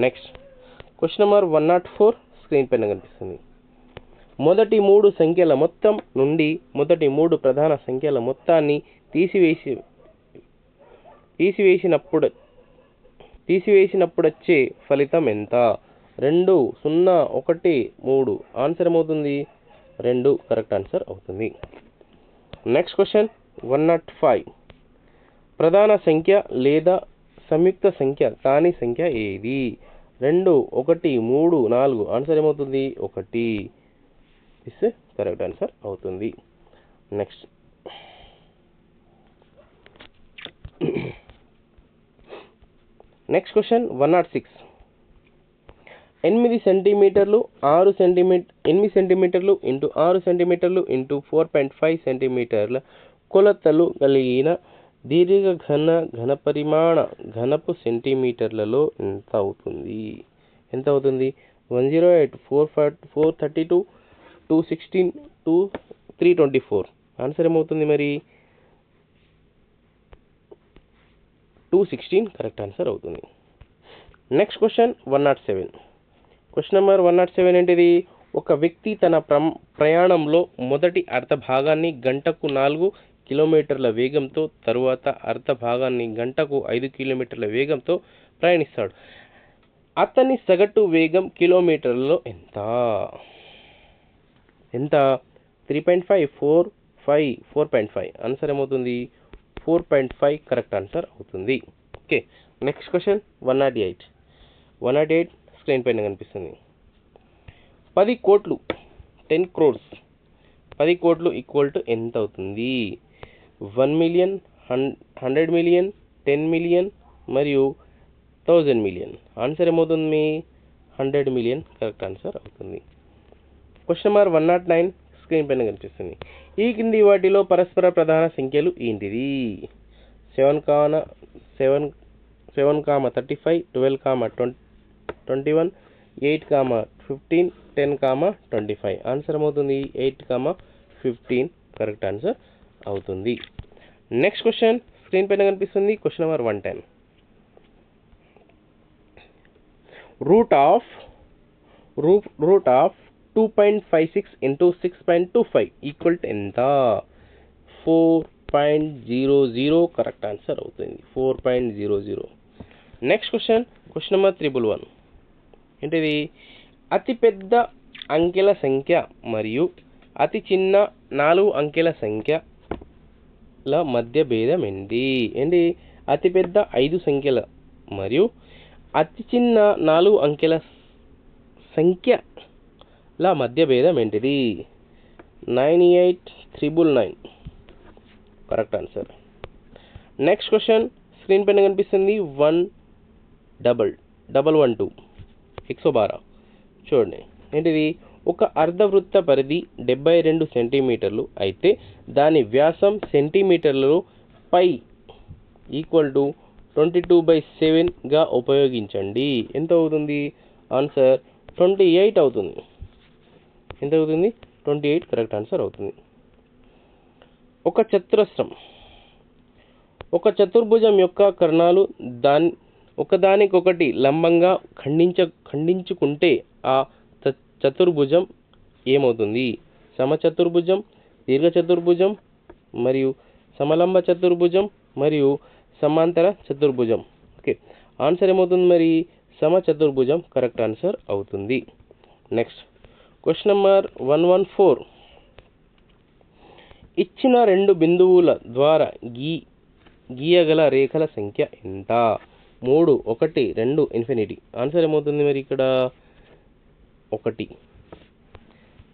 నెక్స్ట్ క్వశ్చన్ నెంబర్ 104 స్క్రీన్ పైన కనిపిస్తుంది. మొదటి 3 సంఖ్యల మొత్తం నుండి మొదటి 3 ప్రధాన సంఖ్యల మొత్తాన్ని తీసివేసినప్పుడొచ్చే ఫలితం ఎంత? 2, 0, 1, 3. ఆన్సర్ ఏమవుతుంది? 2 కరెక్ట్ ఆన్సర్ అవుతుంది. Next question 105. ప్రధాన సంఖ్య లేదా సంయుక్త సంఖ్య కాని సంఖ్య ఏది? 2, 1, 3, 4. ఆన్సర్ ఏమవుతుంది? 1. దిస్ కరెక్ట్ ఆన్సర్ అవుతుంది. Next question 106. 8 సెంటీమీటర్లు 6 సెంటీమీటర్లు ఇంటూ 6 సెంటీమీటర్లు ఇంటూ 4.5 సెంటీమీటర్ల కొలతలు కలిగిన దీర్ఘ ఘనపరిమాణ ఘనపు సెంటీమీటర్లలో ఎంత అవుతుంది? 108, 432, 216, 324. ఆన్సర్ ఏమవుతుంది మరి? 216 కరెక్ట్ ఆన్సర్ అవుతుంది. Next question 107. క్వశ్చన్ నెంబర్ 107 ఏంటిది? ఒక వ్యక్తి తన ప్రయాణంలో మొదటి అర్ధ భాగాన్ని గంటకు 4 కిలోమీటర్ల వేగంతో, తరువాత అర్ధ భాగాన్ని గంటకు 5 కిలోమీటర్ల వేగంతో ప్రయాణిస్తాడు. అతని సగటు వేగం కిలోమీటర్లలో ఎంత? 3.5, 4, 5, 4.5. ఆన్సర్ ఏమవుతుంది? 4.5 కరెక్ట్ ఆన్సర్ అవుతుంది. ఓకే. నెక్స్ట్ క్వశ్చన్ 108 స్క్రీన్ పైన కనిపిస్తుంది. 10 కోట్లు 10 crores 10 కోట్లు ఈక్వల్ టు ఎంత అవుతుంది? 1 million, 100 million, 10 million మరియు 1000 million. ఆన్సర్ ఏమవుతుంది? 100 million కరెక్ట్ ఆన్సర్ అవుతుంది. క్వశ్చన్ నెంబర్ 109 స్క్రీన్ పైన కనిపిస్తుంది. ఈ కింది వాటిలో పరస్పర ప్రధాన సంఖ్యలు ఏంటిది? 7, 35, 12, 21, 8, 15, 10, 25. ఆన్సర్ ఏమవుతుంది? 8, 15 కరెక్ట్ ఆన్సర్ అవుతుంది. నెక్స్ట్ క్వశ్చన్ స్క్రీన్ పైన కనిపిస్తుంది. Question number 110. Root of 2.56 into 6.25 equal to ఎంత? 4.00 కరెక్ట్ ఆన్సర్ అవుతుంది. 4.00. Next question number 111. ఏంటిది? అతి పెద్ద అంకెల సంఖ్య మరియు అతి చిన్న 4 అంకెల సంఖ్యల మధ్య భేదం ఏంటి? అతి పెద్ద 5 సంఖ్యల మరియు అతి చిన్న 4 అంకెల సంఖ్యల మధ్య భేదం ఏంటిది? 98,999 correct answer. Next question screen పైన కనిపిస్తుంది. 112 112 చూడండి. ఏంటిది? ఒక అర్ధవృత్త పరిధి 72 సెంటీమీటర్లు అయితే దాని వ్యాసం సెంటీమీటర్లలో పై ఈక్వల్ టు 22/7గా ఉపయోగించండి. ఎంత అవుతుంది? ఆన్సర్ 28 అవుతుంది. ఎంత అవుతుంది? 28 కరెక్ట్ ఆన్సర్ అవుతుంది. ఒక చతుర్భుజం యొక్క కర్ణాలు ఒకదానికొకటి లంబంగా ఖండించుకుంటే ఆ చతుర్భుజం ఏమవుతుంది? సమచతుర్భుజం, దీర్ఘ చతుర్భుజం మరియు సమలంబ చతుర్భుజం మరియు సమాంతర చతుర్భుజం. ఓకే. ఆన్సర్ ఏమవుతుంది మరి? సమచతుర్భుజం కరెక్ట్ ఆన్సర్ అవుతుంది. Next question number 114. ఇచ్చిన 2 బిందువుల ద్వారా గీయగల రేఖల సంఖ్య ఎంత? 3 1 2 ఇన్ఫినిటీ. ఆన్సర్ ఏమవుతుంది మరి ఇక్కడ 1.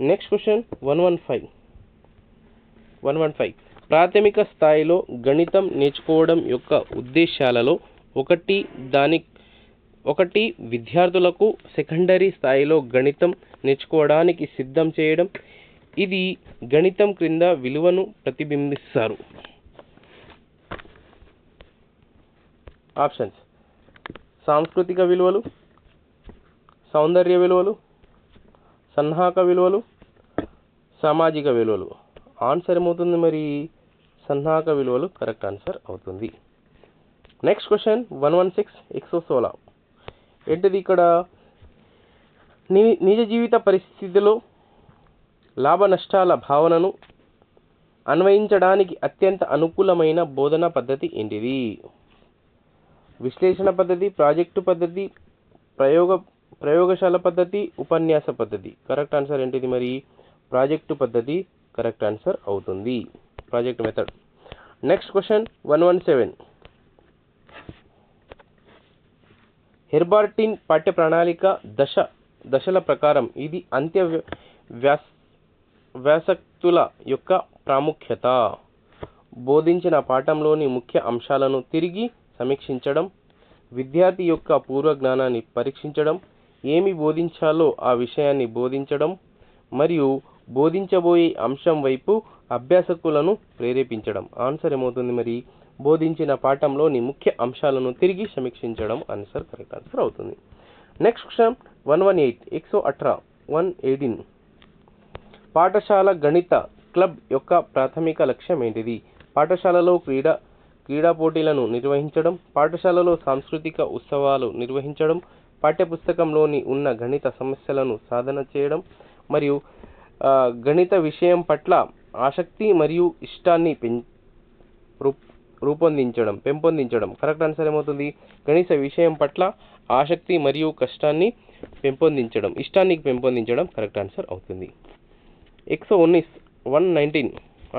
నెక్స్ట్ క్వశ్చన్ 115 ప్రాథమిక స్థాయిలో గణితం నేర్చుకోవడం యొక్క ఉద్దేశాలలో ఒకటి విద్యార్థులకు సెకండరీ స్థాయిలో గణితం నేర్చుకోవడానికి సిద్ధం చేయడం. ఇది గణితం క్రింద విలువను ప్రతిబింబిస్తారు. ఆప్షన్స్: సాంస్కృతిక విలువలు, సౌందర్య విలువలు, సన్నాహక విలువలు, సామాజిక విలువలు. ఆన్సర్ ఏమవుతుంది మరి సన్నాహక విలువలు కరెక్ట్ ఆన్సర్ అవుతుంది. నెక్స్ట్ క్వశ్చన్ 116 116 ఏంటిది ఇక్కడ? నిజ జీవిత పరిస్థితిలో లాభ నష్టాల భావనను అన్వయించడానికి అత్యంత అనుకూలమైన బోధనా పద్ధతి ఏంటిది? విశ్లేషణ పద్ధతి, ప్రాజెక్టు పద్ధతి, ప్రయోగశాల పద్ధతి, ఉపన్యాస పద్ధతి. కరెక్ట్ ఆన్సర్ ఏంటిది మరి? ప్రాజెక్టు పద్ధతి కరెక్ట్ ఆన్సర్ అవుతుంది. Project method. నెక్స్ట్ క్వశ్చన్ 117 హెర్బార్టిన్ పాఠ్య ప్రణాళిక దశల ప్రకారం ఇది అంత్య వ్యాసక్తుల యొక్క ప్రాముఖ్యత. బోధించిన పాఠంలోని ముఖ్య అంశాలను తిరిగి సమీక్షించడం, విద్యార్థి యొక్క పూర్వ జ్ఞానాన్ని పరీక్షించడం, ఏమి బోధించాలో ఆ విషయాన్ని బోధించడం, మరియు బోధించబోయే అంశం వైపు అభ్యాసకులను ప్రేరేపించడం. ఆన్సర్ ఏమవుతుంది మరి? బోధించిన పాఠంలోని ముఖ్య అంశాలను తిరిగి సమీక్షించడం ఆన్సర్ కరెక్ట్ ఆన్సర్ అవుతుంది. నెక్స్ట్ క్వశ్చన్ 118 పాఠశాల గణిత క్లబ్ యొక్క ప్రాథమిక లక్ష్యం ఏంటిది? పాఠశాలలో క్రీడా పోటీలను నిర్వహించడం, పాఠశాలలో సాంస్కృతిక ఉత్సవాలు నిర్వహించడం, పాఠ్యపుస్తకంలోని ఉన్న గణిత సమస్యలను సాధన చేయడం, మరియు గణిత విషయం పట్ల ఆసక్తి మరియు ఇష్టాన్ని పెంపొందించడం. కరెక్ట్ ఆన్సర్ ఏమవుతుంది? గణిత విషయం పట్ల ఆసక్తి మరియు ఇష్టాన్ని పెంపొందించడం కరెక్ట్ ఆన్సర్ అవుతుంది. 119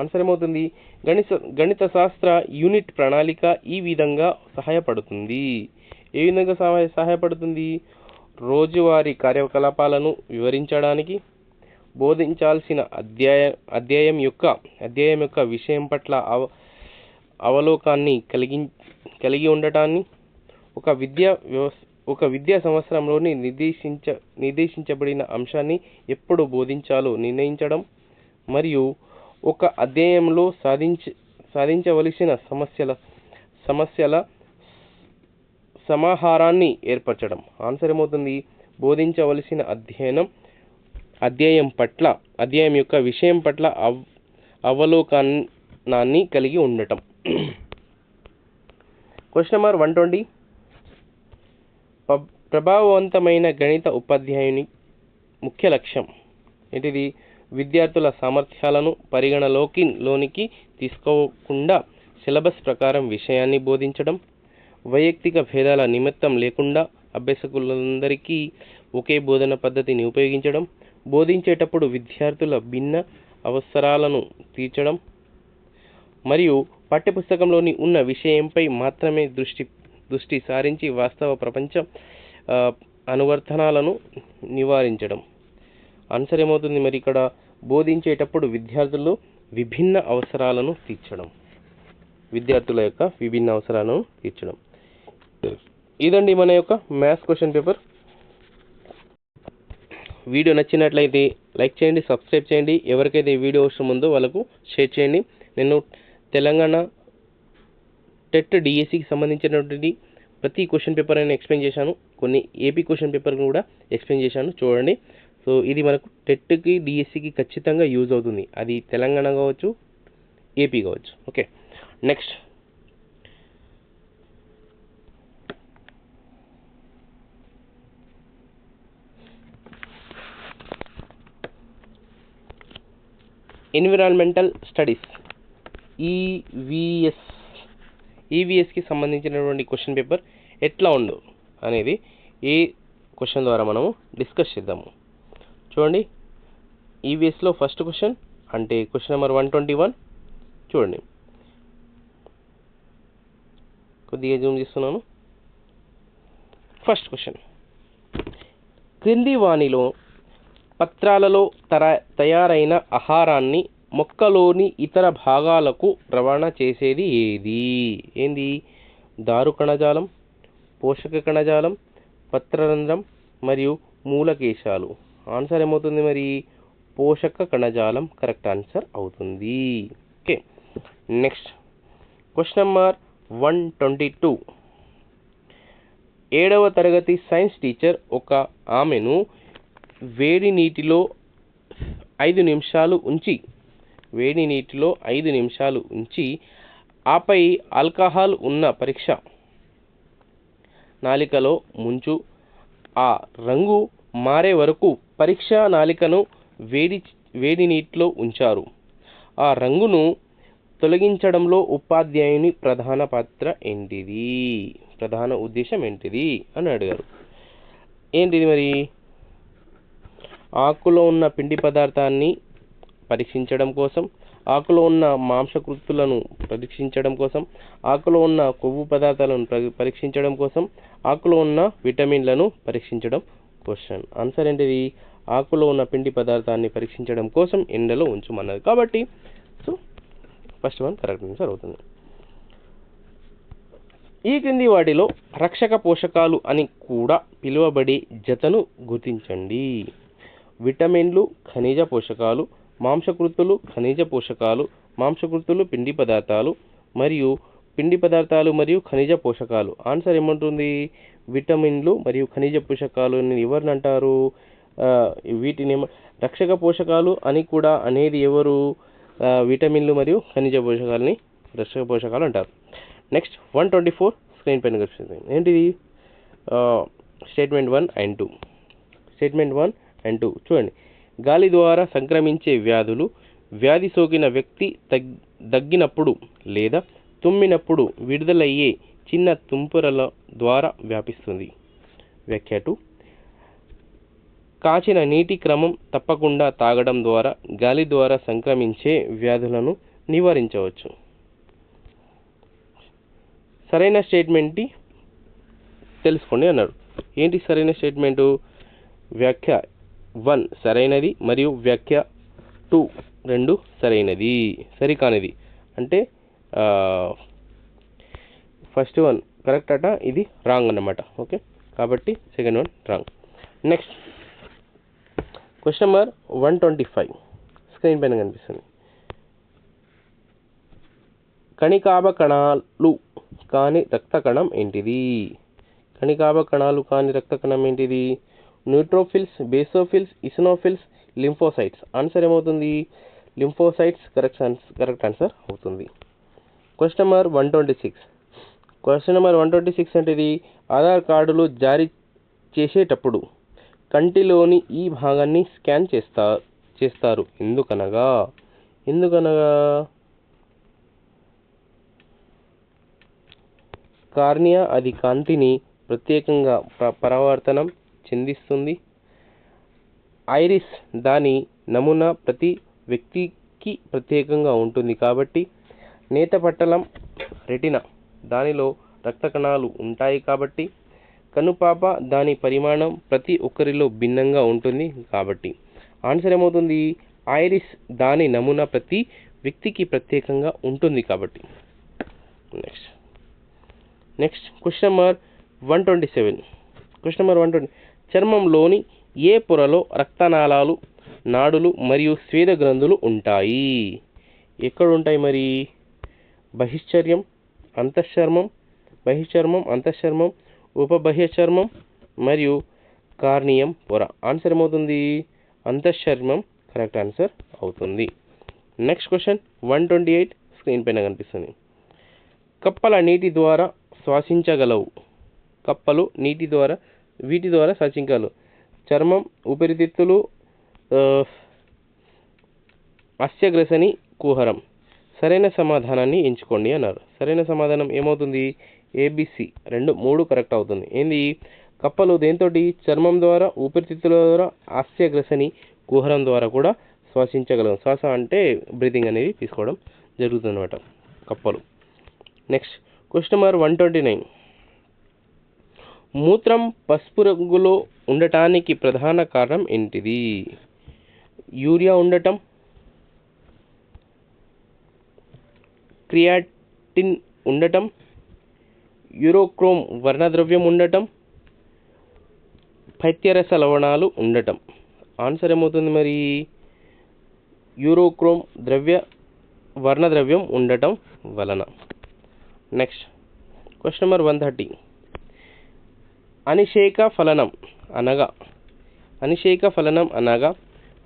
ఆన్సర్ ఏమవుతుంది? గణిత శాస్త్ర యూనిట్ ప్రణాళిక ఈ విధంగా సహాయపడుతుంది. ఏ విధంగా సహాయపడుతుంది? రోజువారీ కార్యకలాపాలను వివరించడానికి, బోధించాల్సిన అధ్యాయం యొక్క విషయం పట్ల అవలోకాన్ని కలిగి ఉండటాన్ని, ఒక విద్యా సంవత్సరంలోని నిర్దేశించబడిన అంశాన్ని ఎప్పుడు బోధించాలో నిర్ణయించడం, మరియు ఒక అధ్యాయంలో సాధించవలసిన సమస్యల సమాహారాన్ని ఏర్పరచడం. ఆన్సర్ ఏమవుతుంది? బోధించవలసిన అధ్యాయం యొక్క విషయం పట్ల అవలోకనాన్ని కలిగి ఉండటం. క్వశ్చన్ నెంబర్ 120 ప్రభావవంతమైన గణిత ఉపాధ్యాయుని ముఖ్య లక్ష్యం ఏంటిది? విద్యార్థుల సామర్థ్యాలను పరిగణలోనికి తీసుకోకుండా సిలబస్ ప్రకారం విషయాన్ని బోధించడం, వైయక్తిక భేదాల నిమిత్తం లేకుండా అభ్యాసకులందరికీ ఒకే బోధన పద్ధతిని ఉపయోగించడం, బోధించేటప్పుడు విద్యార్థుల భిన్న అవసరాలను తీర్చడం, మరియు పాఠ్యపుస్తకంలోని ఉన్న విషయంపై మాత్రమే దృష్టి సారించి వాస్తవ ప్రపంచ అనువర్తనాలను నివారించడం. ఆన్సర్ ఏమవుతుంది మరి ఇక్కడ? బోధించేటప్పుడు విద్యార్థుల యొక్క విభిన్న అవసరాలను తీర్చడం. ఇదండి మన యొక్క మ్యాథ్స్ క్వశ్చన్ పేపర్. వీడియో నచ్చినట్లయితే లైక్ చేయండి, సబ్స్క్రైబ్ చేయండి. ఎవరికైతే ఈ వీడియో అవసరం ఉందో వాళ్ళకు షేర్ చేయండి. నేను తెలంగాణ టెట్ డిఎస్సికి సంబంధించినటువంటి ప్రతి క్వశ్చన్ పేపర్ అయినా ఎక్స్ప్లెయిన్ చేశాను. కొన్ని ఏపీ క్వశ్చన్ పేపర్ కూడా ఎక్స్ప్లెయిన్ చేశాను, చూడండి. సో ఇది మనకు టెట్కి డిఎస్సికి ఖచ్చితంగా యూజ్ అవుతుంది. అది తెలంగాణ కావచ్చు, ఏపీ కావచ్చు. ఓకే, నెక్స్ట్ ఎన్విరాన్మెంటల్ స్టడీస్ ఈవీఎస్కి సంబంధించినటువంటి క్వశ్చన్ పేపర్ ఎట్లా ఉండు అనేది ఏ క్వశ్చన్ ద్వారా మనము డిస్కస్ చేద్దాము. చూడండి, ఈవీఎస్లో ఫస్ట్ క్వశ్చన్ అంటే క్వశ్చన్ నెంబర్ 121 చూడండి. కొద్దిగా జూమ్ చేస్తున్నాను. ఫస్ట్ క్వశ్చన్, క్రింది వానిలో పత్రాలలో తయారైన ఆహారాన్ని మొక్కలోని ఇతర భాగాలకు రవాణా చేసేది ఏది? ఏంది? దారు కణజాలం, పోషక కణజాలం, పత్రరంధ్రం మరియు మూలకేశాలు. ఆన్సర్ ఏమవుతుంది మరి? పోషక కణజాలం కరెక్ట్ ఆన్సర్ అవుతుంది. Okay, next question number 122. 7వ తరగతి సైన్స్ టీచర్ ఒక ఆమెను వేడి నీటిలో 5 నిమిషాలు ఉంచి ఆపై ఆల్కహాల్ ఉన్న పరీక్ష నాలికలో ముంచు, ఆ రంగు మారే వరకు పరీక్ష నాలికను వేడి నీటిలో ఉంచారు. ఆ రంగును తొలగించడంలో ఉపాధ్యాయుని ప్రధాన పాత్ర ఏంటిది? ప్రధాన ఉద్దేశం ఏంటిది అని అడిగారు. ఏంటిది మరి? ఆకులో ఉన్న పిండి పదార్థాన్ని పరీక్షించడం కోసం, ఆకులో ఉన్న మాంసకృతులను పరీక్షించడం కోసం, ఆకులో ఉన్న కొవ్వు పదార్థాలను పరీక్షించడం కోసం, ఆకులో ఉన్న విటమిన్లను పరీక్షించడం క్వశ్చన్. ఆన్సర్ ఏంటిది? ఆకులో ఉన్న పిండి పదార్థాన్ని పరీక్షించడం కోసం ఎండలో ఉంచమన్నది. కాబట్టి so first one correct answer అవుతుంది. ఈ క్రింది వాటిలో రక్షక పోషకాలు అని కూడా పిలువబడే జతను గుర్తించండి. విటమిన్లు ఖనిజ పోషకాలు, మాంసకృతులు ఖనిజ పోషకాలు, మాంసకృతులు పిండి పదార్థాలు మరియు పిండి పదార్థాలు మరియు ఖనిజ పోషకాలు. ఆన్సర్ ఏముంటుంది? విటమిన్లు మరియు ఖనిజ పోషకాలు ఎవరిని అంటారు? వీటిని రక్షక పోషకాలు అని కూడా అనేది ఎవరు? విటమిన్లు మరియు ఖనిజ పోషకాలని రక్షక పోషకాలు అంటారు. నెక్స్ట్ 124 స్క్రీన్ పైన కనిపిస్తుంది. ఏంటిది? Statement 1 and 2. స్టేట్మెంట్ 1 and 2 చూడండి. గాలి ద్వారా సంక్రమించే వ్యాధులు వ్యాధి సోకిన వ్యక్తి దగ్గినప్పుడు లేదా తుమ్మినప్పుడు విడుదలయ్యే చిన్న తుంపరల ద్వారా వ్యాపిస్తుంది. వ్యాఖ్య 2, కాచిన నీటి క్రమం తప్పకుండా తాగడం ద్వారా గాలి ద్వారా సంక్రమించే వ్యాధులను నివారించవచ్చు. సరైన స్టేట్మెంట్ తెలుసుకోండి అన్నాడు. ఏంటి సరైన స్టేట్మెంటు? వ్యాఖ్య 1 సరైనది మరియు వ్యాఖ్య 2 రెండు సరైనది. సరికానిది అంటే ఫస్ట్ వన్ కరెక్ట్ అట, ఇది రాంగ్ అన్నమాట. ఓకే, కాబట్టి second one wrong. Next question number 125 screen పైన కనిపిస్తుంది. కణికాభ కణాలు కాని రక్త కణం ఏంటిది? కణికాభ కణాలు కాని రక్త కణం ఏంటిది? Neutrophils, basophils, eosinophils, lymphocytes. Answer ఏమవుతుంది? లింఫోసైట్స్ కరెక్ట్ ఆన్సర్ అవుతుంది. Question number 126. క్వశ్చన్ నెంబర్ 126 ఏంటిది? ఆధార్ కార్డులు జారీ చేసేటప్పుడు కంటిలోని ఈ భాగాన్ని స్కాన్ చేస్తారు ఎందుకనగా కార్నియా అది కాంతిని ప్రత్యేకంగా పరావర్తనం చెందిస్తుంది. ఐరిస్ దాని నమూనా ప్రతి వ్యక్తికి ప్రత్యేకంగా ఉంటుంది కాబట్టి. నేత్రపటలం రెటినా దానిలో రక్త కణాలు ఉంటాయి కాబట్టి. కనుపాప దాని పరిమాణం ప్రతి ఒక్కరిలో భిన్నంగా ఉంటుంది కాబట్టి. ఆన్సర్ ఏమవుతుంది? ఐరిస్ దాని నమూనా ప్రతి వ్యక్తికి ప్రత్యేకంగా ఉంటుంది కాబట్టి. Next question number 127. Question number 120. చర్మంలోని ఏ పొరలో రక్తనాళాలు, నాడులు మరియు స్వేద గ్రంథులు ఉంటాయి? ఎక్కడ ఉంటాయి మరి? బహిశ్చర్మం, అంతఃచర్మం, ఉపబహ్య చర్మం మరియు కార్నియం పొర. ఆన్సర్ ఏమవుతుంది? అంతఃచర్మం కరెక్ట్ ఆన్సర్ అవుతుంది. నెక్స్ట్ క్వశ్చన్ 128 స్క్రీన్ పైన కనిపిస్తుంది. కప్పల నీటి ద్వారా శ్వాసించగలవు. కప్పలు వీటి ద్వారా శ్వాసించగలవు. చర్మం, ఊపిరితిత్తులు, అస్యగ్రసని, కుహరం. సరైన సమాధానాన్ని ఎంచుకోండి అన్నారు. సరైన సమాధానం ఏమవుతుంది? ABC 3 కరెక్ట్ అవుతుంది. ఏంది? కప్పలు దేంతోటి? చర్మం ద్వారా, ఊపిరితిత్తుల ద్వారా, అస్యగ్రసని, కుహరం ద్వారా కూడా శ్వాసించగలవు. శ్వాస అంటే బ్రీతింగ్ అనేది తీసుకోవడం జరుగుతుంది అన్నమాట కప్పలు. Next question number 129. మూత్రం పసుపు రంగులో ఉండటానికి ప్రధాన కారణం ఏంటిది? యూరియా ఉండటం, క్రియాటిన్ ఉండటం, యూరోక్రోమ్ వర్ణద్రవ్యం ఉండటం, పైత్యరస లవణాలు ఉండటం. ఆన్సర్ ఏమవుతుంది మరి? యూరోక్రోమ్ వర్ణద్రవ్యం ఉండటం వలన. Next question number 130. అనిషేక ఫలనం అనగా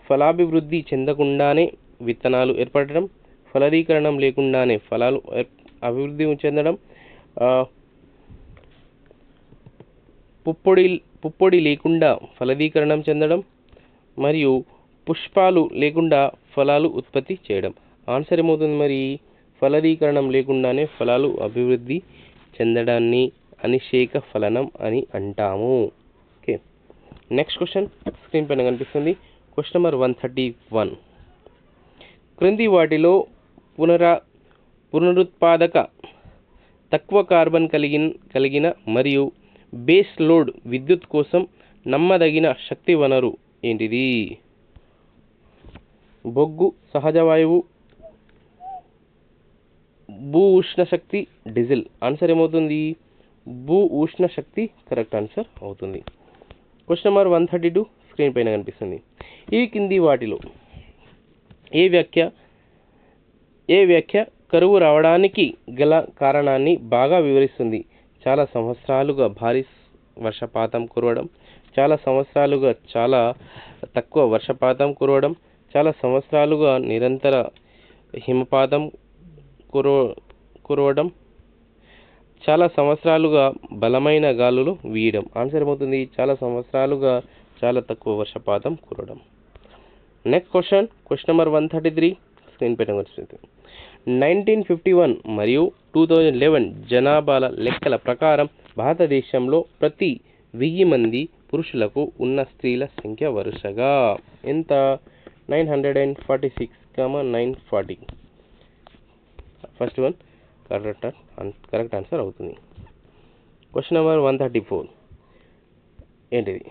ఫలాభివృద్ధి చెందకుండానే విత్తనాలు ఏర్పడటం, ఫలదీకరణం లేకుండానే ఫలాలు అభివృద్ధి చెందడం, పుప్పొడి లేకుండా ఫలదీకరణం చెందడం, మరియు పుష్పాలు లేకుండా ఫలాలు ఉత్పత్తి చేయడం. ఆన్సర్ ఏమవుతుంది మరి? ఫలదీకరణం లేకుండానే ఫలాలు అభివృద్ధి చెందడాన్ని అనిషేక ఫలనం అని అంటాము. ఓకే, నెక్స్ట్ క్వశ్చన్ స్క్రీన్ పైన కనిపిస్తుంది. Question number 131. క్రింది వాటిలో పునరుత్పాదక తక్కువ కార్బన్ కలిగిన మరియు బేస్ లోడ్ విద్యుత్ కోసం నమ్మదగిన శక్తి వనరు ఏంటిది? బొగ్గు, సహజ వాయువు, భూ ఉష్ణ శక్తి, డీజిల్. ఆన్సర్ ఏమవుతుంది? భూ ఉష్ణ శక్తి కరెక్ట్ ఆన్సర్ అవుతుంది. క్వశ్చన్ నెంబర్ 132 స్క్రీన్ పైన కనిపిస్తుంది. ఈ కింది వాటిలో ఏ వ్యాఖ్య కరువు రావడానికి గల కారణాన్ని బాగా వివరిస్తుంది? చాలా సంవత్సరాలుగా భారీ వర్షపాతం కురవడం, చాలా సంవత్సరాలుగా చాలా తక్కువ వర్షపాతం కురవడం, చాలా సంవత్సరాలుగా నిరంతర హిమపాతం కురవడం, చాలా సంవత్సరాలుగా బలమైన గాలులు వీయడం. ఆన్సర్ ఏమవుతుంది? చాలా సంవత్సరాలుగా చాలా తక్కువ వర్షపాతం కురవడం. నెక్స్ట్ క్వశ్చన్ నెంబర్ 133 స్క్రీన్ పైన వస్తుంది. 1951 మరియు 2011 జనాభాల లెక్కల ప్రకారం భారతదేశంలో ప్రతి 1000 మంది పురుషులకు ఉన్న స్త్రీల సంఖ్య వరుసగా ఎంత? 946, 940. ఫస్ట్ వన్ కరెక్ట్ ఆన్సర్ అవుతుంది. క్వశ్చన్ నెంబర్ 134 ఏంటిది?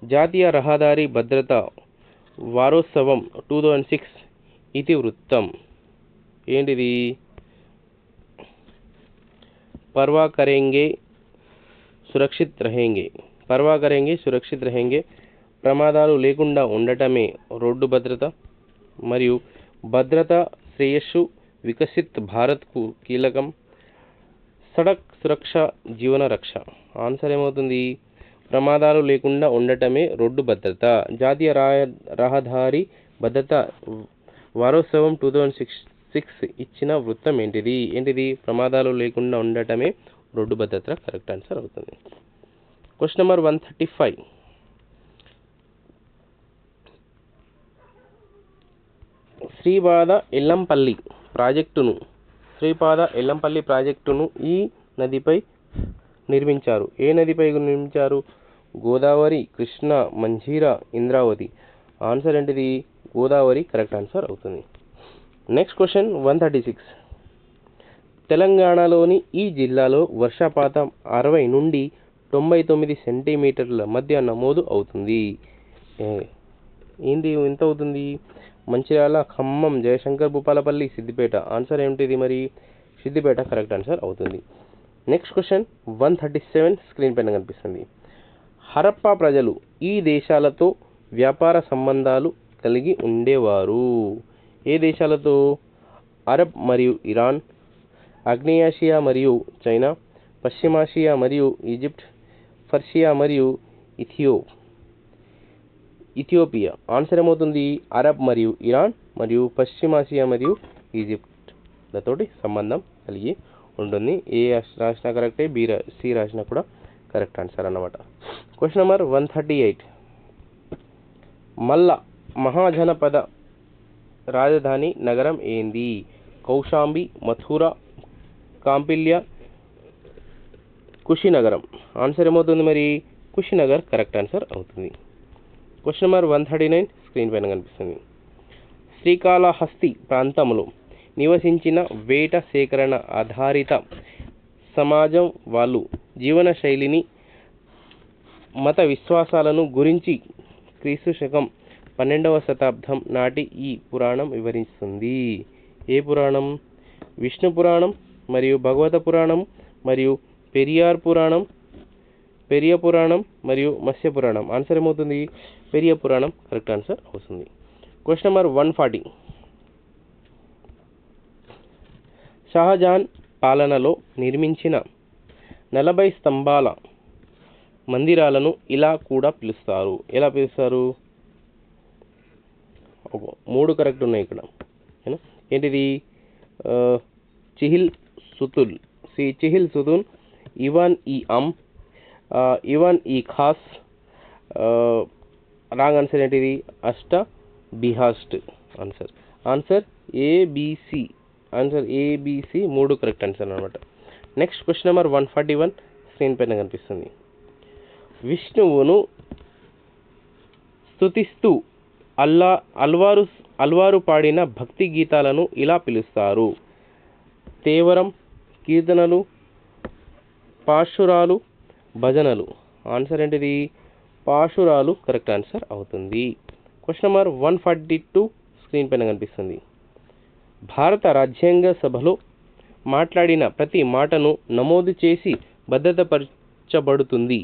జాతీయ రహదారి భద్రత వారోత్సవం 2006 ఇతివృత్తం ఏంటిది? పర్వా కరేంగే సురక్షిత్ రహేంగే, ప్రమాదాలు లేకుండా ఉండటమే రోడ్డు భద్రత, మరియు భద్రత శ్రేయస్సు వికసిత్ భారత్కు కీలకం, సడక్ సురక్ష జీవన రక్ష. ఆన్సర్ ఏమవుతుంది? ప్రమాదాలు లేకుండా ఉండటమే రోడ్డు భద్రత. జాతీయ రహదారి భద్రత వారోత్సవం 2006 ఇచ్చిన వృత్తం ఏంటిది? ప్రమాదాలు లేకుండా ఉండటమే రోడ్డు భద్రత కరెక్ట్ ఆన్సర్ అవుతుంది. Question number 135. శ్రీపాద ఎల్లంపల్లి ప్రాజెక్టును ఈ నదిపై నిర్మించారు. ఏ నదిపై నిర్మించారు? గోదావరి, కృష్ణ, మంజీరా, ఇంద్రావతి. ఆన్సర్ ఏంటిది? గోదావరి కరెక్ట్ ఆన్సర్ అవుతుంది. Next question 136. తెలంగాణలోని ఈ జిల్లాలో వర్షపాతం 60 నుండి 99 సెంటీమీటర్ల మధ్య నమోదు అవుతుంది. ఏంటి ఎంత అవుతుంది? మంచిర్యాల, ఖమ్మం, జయశంకర్, భూపాలపల్లి, సిద్దిపేట. ఆన్సర్ ఏంటిది మరి? సిద్దిపేట కరెక్ట్ ఆన్సర్ అవుతుంది. నెక్స్ట్ క్వశ్చన్ 137 స్క్రీన్ పైన కనిపిస్తుంది. హరప్పా ప్రజలు ఈ దేశాలతో వ్యాపార సంబంధాలు కలిగి ఉండేవారు. ఏ దేశాలతో? అరబ్ మరియు ఇరాన్, ఆగ్నేయాసియా మరియు చైనా, పశ్చిమాసియా మరియు ఈజిప్ట్, పర్షియా మరియు ఇథియోపియా. ఆన్సర్ ఏమవుతుంది? అరబ్ మరియు ఇరాన్ మరియు పశ్చిమాసియా మరియు ఈజిప్ట్లతోటి సంబంధం కలిగి ఉంటుంది. ఏ రాసినా కరెక్టే, సి రాసినా కూడా కరెక్ట్ ఆన్సర్ అన్నమాట. Question number 138. మల్ల మహాజనపద రాజధాని నగరం ఏంది? కౌశాంబి, మథుర, కాంపిల్య, కుషినగరం. ఆన్సర్ ఏమవుతుంది మరి? కుషినగర్ కరెక్ట్ ఆన్సర్ అవుతుంది. క్వశ్చన్ నెంబర్ 139 స్క్రీన్ పైన కనిపిస్తుంది. శ్రీకాళహస్తి ప్రాంతంలో నివసించిన వేట సేకరణ ఆధారిత సమాజం వాళ్ళు జీవన శైలిని మత విశ్వాసాలను గురించి క్రీస్తు శకం 12వ శతాబ్దం నాటి ఈ పురాణం వివరిస్తుంది. ఏ పురాణం? విష్ణు పురాణం మరియు భగవత పురాణం మరియు పెరియార్ పురాణం, పెరియ పురాణం మరియు మత్స్య పురాణం. ఆన్సర్ ఏమవుతుంది? పెరియ పురాణం కరెక్ట్ ఆన్సర్ అవుతుంది. Question number 140. షాజహాన్ పాలనలో నిర్మించిన 40 స్తంభాల మందిరాలను ఇలా కూడా పిలుస్తారు. ఎలా పిలుస్తారు? 3 కరెక్ట్ ఉన్నాయి ఇక్కడ. ఏంటిది? చిహిల్ సుతుల్, చిహిల్ సుతున్, ఇవాన్ ఈ అమ్, ఇవాన్ ఈ ఖాస్. రాంగ్ ఆన్సర్ ఏంటిది? అష్ట బిహాస్ట్ answer. Answer ABC. Answer ABC 3 correct answer అనమాట. నెక్స్ట్ క్వశ్చన్ నెంబర్ 141 స్క్రీన్ పైన కనిపిస్తుంది. విష్ణువును స్తుతిస్తూ అల్వారు పాడిన భక్తి గీతాలను ఇలా పిలుస్తారు. తేవరం, కీర్తనలు, పాశురాలు, భజనలు. ఆన్సర్ ఏంటిది? పాశురాలు కరెక్ట్ ఆన్సర్ అవుతుంది. క్వశ్చన్ నెంబర్ 142 స్క్రీన్ పైన కనిపిస్తుంది. భారత రాజ్యాంగ సభలో మాట్లాడిన ప్రతి మాటను నమోదు చేసి భద్రతపరచబడుతుంది.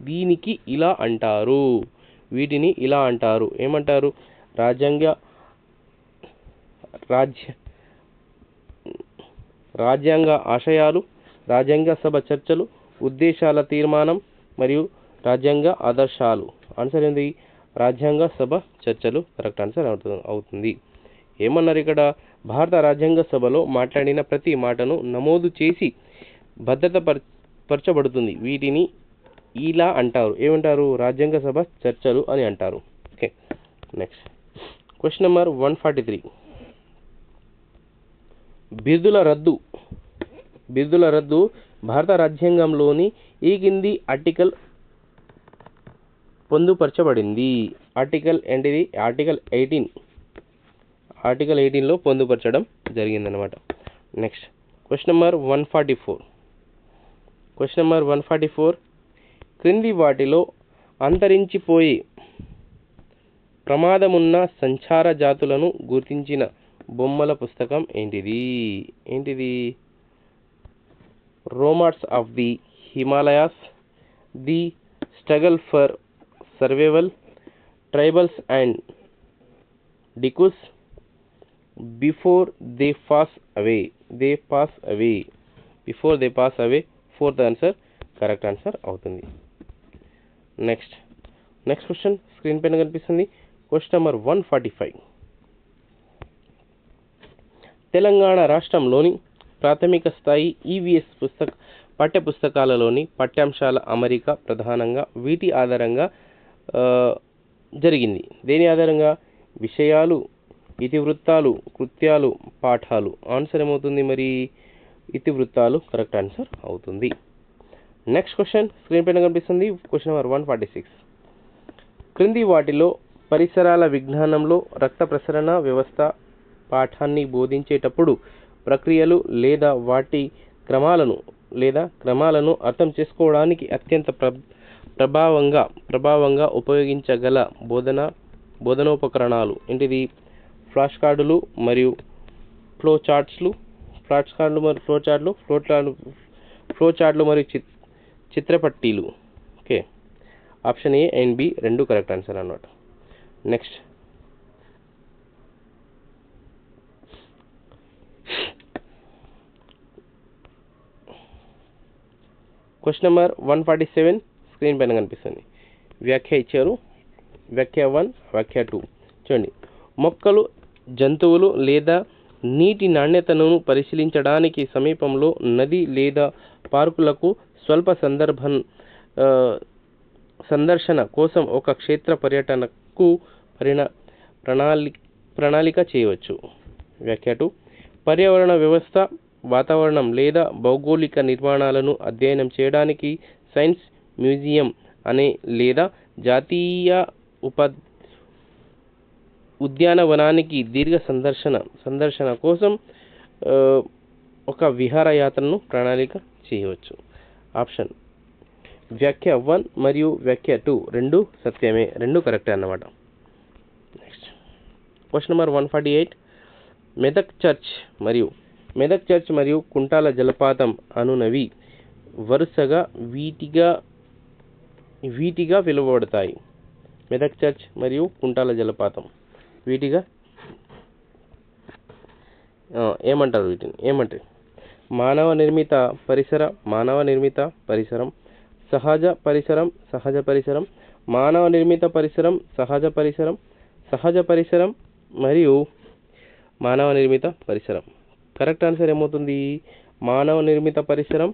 దీనికి ఇలా అంటారు. వీటిని ఇలా అంటారు. ఏమంటారు? రాజ్యాంగ ఆశయాలు, రాజ్యాంగ సభ చర్చలు, ఉద్దేశాల తీర్మానం మరియు రాజ్యాంగ ఆదర్శాలు. ఆన్సర్ ఏంది? రాజ్యాంగ సభ చర్చలు కరెక్ట్ ఆన్సర్ అవుతుంది. ఏమన్నారు ఇక్కడ? భారత రాజ్యాంగ సభలో మాట్లాడిన ప్రతి మాటను నమోదు చేసి భద్రతపరచబడుతుంది. వీటిని ఇలా అంటారు. ఏమంటారు? రాజ్యాంగ సభ చర్చలు అని అంటారు. ఓకే. Next question number 143. బిరుదుల రద్దు భారత రాజ్యాంగంలోని ఈ కింది ఆర్టికల్ పొందుపరచబడింది. ఆర్టికల్ ఏంటిది? ఆర్టికల్ 18. ఆర్టికల్ 18లో పొందుపరచడం జరిగిందనమాట. Next question number 144. Question number 144. క్రింది వాటిలో అంతరించిపోయే ప్రమాదమున్న సంచార జాతులను గుర్తించిన బొమ్మల పుస్తకం ఏంటిది? Romance of the Himalayas, the struggle for survival, tribals and Dikus, before they pass away. Fourth answer correct answer అవుతుంది. నెక్స్ట్ క్వశ్చన్ స్క్రీన్ పైన కనిపిస్తుంది. Question number 145. తెలంగాణ రాష్ట్రంలోని ప్రాథమిక స్థాయి ఈవీఎస్ పాఠ్యపుస్తకాలలోని పాఠ్యాంశాల అమరిక ప్రధానంగా వీటి ఆధారంగా జరిగింది. దేని ఆధారంగా? విషయాలు, ఇతివృత్తాలు, కృత్యాలు, పాఠాలు. ఆన్సర్ ఏమవుతుంది మరి? ఇతివృత్తాలు కరెక్ట్ ఆన్సర్ అవుతుంది. నెక్స్ట్ క్వశ్చన్ స్క్రీన్ పైన కనిపిస్తుంది. Question number 146. క్రింది వాటిలో పరిసరాల విజ్ఞానంలో రక్త ప్రసరణ వ్యవస్థ పాఠాన్ని బోధించేటప్పుడు ప్రక్రియలు లేదా వాటి క్రమాలను అర్థం చేసుకోవడానికి అత్యంత ప్రభావంగా ఉపయోగించగల బోధనోపకరణాలు ఏంటిది? ఫ్లాష్ కార్డులు మరియు ఫ్లో చార్ట్లు మరియు చిత్రపట్టీలు. Okay. Option A and B 2 correct answer అన్నమాట. నెక్స్ట్ క్వశ్చన్ నెంబర్ 147 స్క్రీన్ పైన కనిపిస్తుంది. వ్యాఖ్య ఇచ్చారు. వ్యాఖ్య 1, వ్యాఖ్య 2 చూడండి. మొక్కలు, జంతువులు లేదా నీటి నాణ్యతను పరిశీలించడానికి సమీపంలో నది లేదా పార్కులకు స్వల్ప సందర్శన కోసం ఒక క్షేత్ర పర్యటనకు ప్రణాళిక చేయవచ్చు. వ్యాఖ్య 2. పర్యావరణ వ్యవస్థ, వాతావరణం లేదా భౌగోళిక నిర్మాణాలను అధ్యయనం చేయడానికి సైన్స్ మ్యూజియం అనే లేదా జాతీయ ఉద్యానవనానికి దీర్ఘ సందర్శన కోసం ఒక విహారయాత్రను ప్రణాళిక చేయవచ్చు. ఆప్షన్ వ్యాఖ్య 1 మరియు వ్యాఖ్య 2 రెండు సత్యమే, రెండు కరెక్టే అన్నమాట. Next question number 148. Medak church మరియు కుంటాల జలపాతం అనునవి వరుసగా వీటిగా పిలువబడతాయి. మెదక్ చర్చ్ మరియు కుంటాల జలపాతం వీటిగా ఏమంటారు? వీటిని ఏమంటారు? మానవ నిర్మిత పరిసరం, సహజ పరిసరం, మానవ నిర్మిత పరిసరం, సహజ పరిసరం మరియు మానవ నిర్మిత పరిసరం. కరెక్ట్ ఆన్సర్ ఏమవుతుంది? మానవ నిర్మిత పరిసరం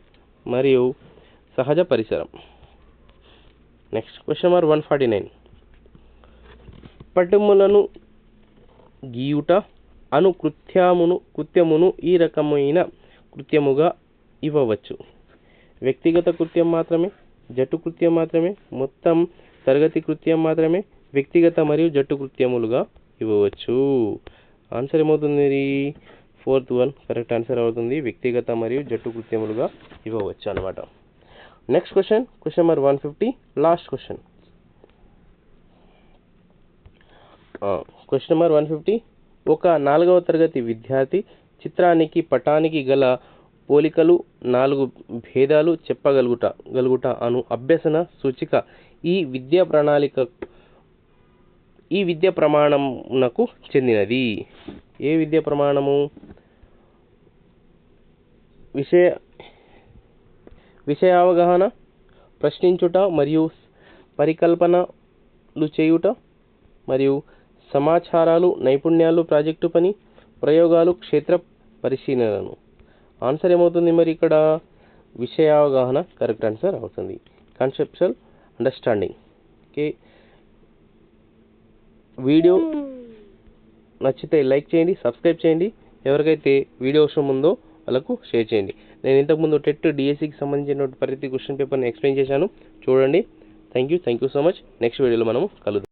మరియు సహజ పరిసరం. Next question number 149. పటములను గీయుట అను కృత్యమును ఈ రకమైన కృత్యముగా ఇవ్వవచ్చు. వ్యక్తిగత కృత్యం మాత్రమే, జట్టు కృత్యం మాత్రమే, మొత్తం తరగతి కృత్యం మాత్రమే, వ్యక్తిగత మరియు జట్టు కృత్యములుగా ఇవ్వవచ్చు. ఆన్సర్ ఏమవుతుంది? 4th వన్ కరెక్ట్ ఆన్సర్ అవుతుంది. వ్యక్తిగత మరియు జట్టు కృత్యములుగా ఇవ్వవచ్చు అన్నమాట. Next question number 150. Last question. Question number 150. ఒక 4వ తరగతి విద్యార్థి చిత్రానికి పటానికి గల పోలికలు 4 భేదాలు చెప్పగలుగుట అను అభ్యసన సూచిక ఈ విద్యా ప్రమాణమునకు చెందినది. ఏ విద్యా ప్రమాణము? విషయావగాహన, ప్రశ్నించుట మరియు పరికల్పనలు చేయుట, మరియు సమాచారాలు, నైపుణ్యాలు, ప్రాజెక్టు పని, ప్రయోగాలు, క్షేత్ర పరిశీలనలు. ఆన్సర్ ఏమవుతుంది మరి ఇక్కడ? విషయావగాహన కరెక్ట్ ఆన్సర్ అవుతుంది. Conceptual understanding. ఓకే, వీడియో నచ్చితే లైక్ చేయండి, సబ్స్క్రైబ్ చేయండి. ఎవరికైతే వీడియో అవసరం ఉందో వాళ్ళకు షేర్ చేయండి. నేను ఇంతకుముందు టెట్ డిఎస్సికి సంబంధించిన ప్రతి క్వశ్చన్ పేపర్ని ఎక్స్ప్లెయిన్ చేశాను, చూడండి. Thank you so much. Next వీడియోలో మనం కలుద్దాం.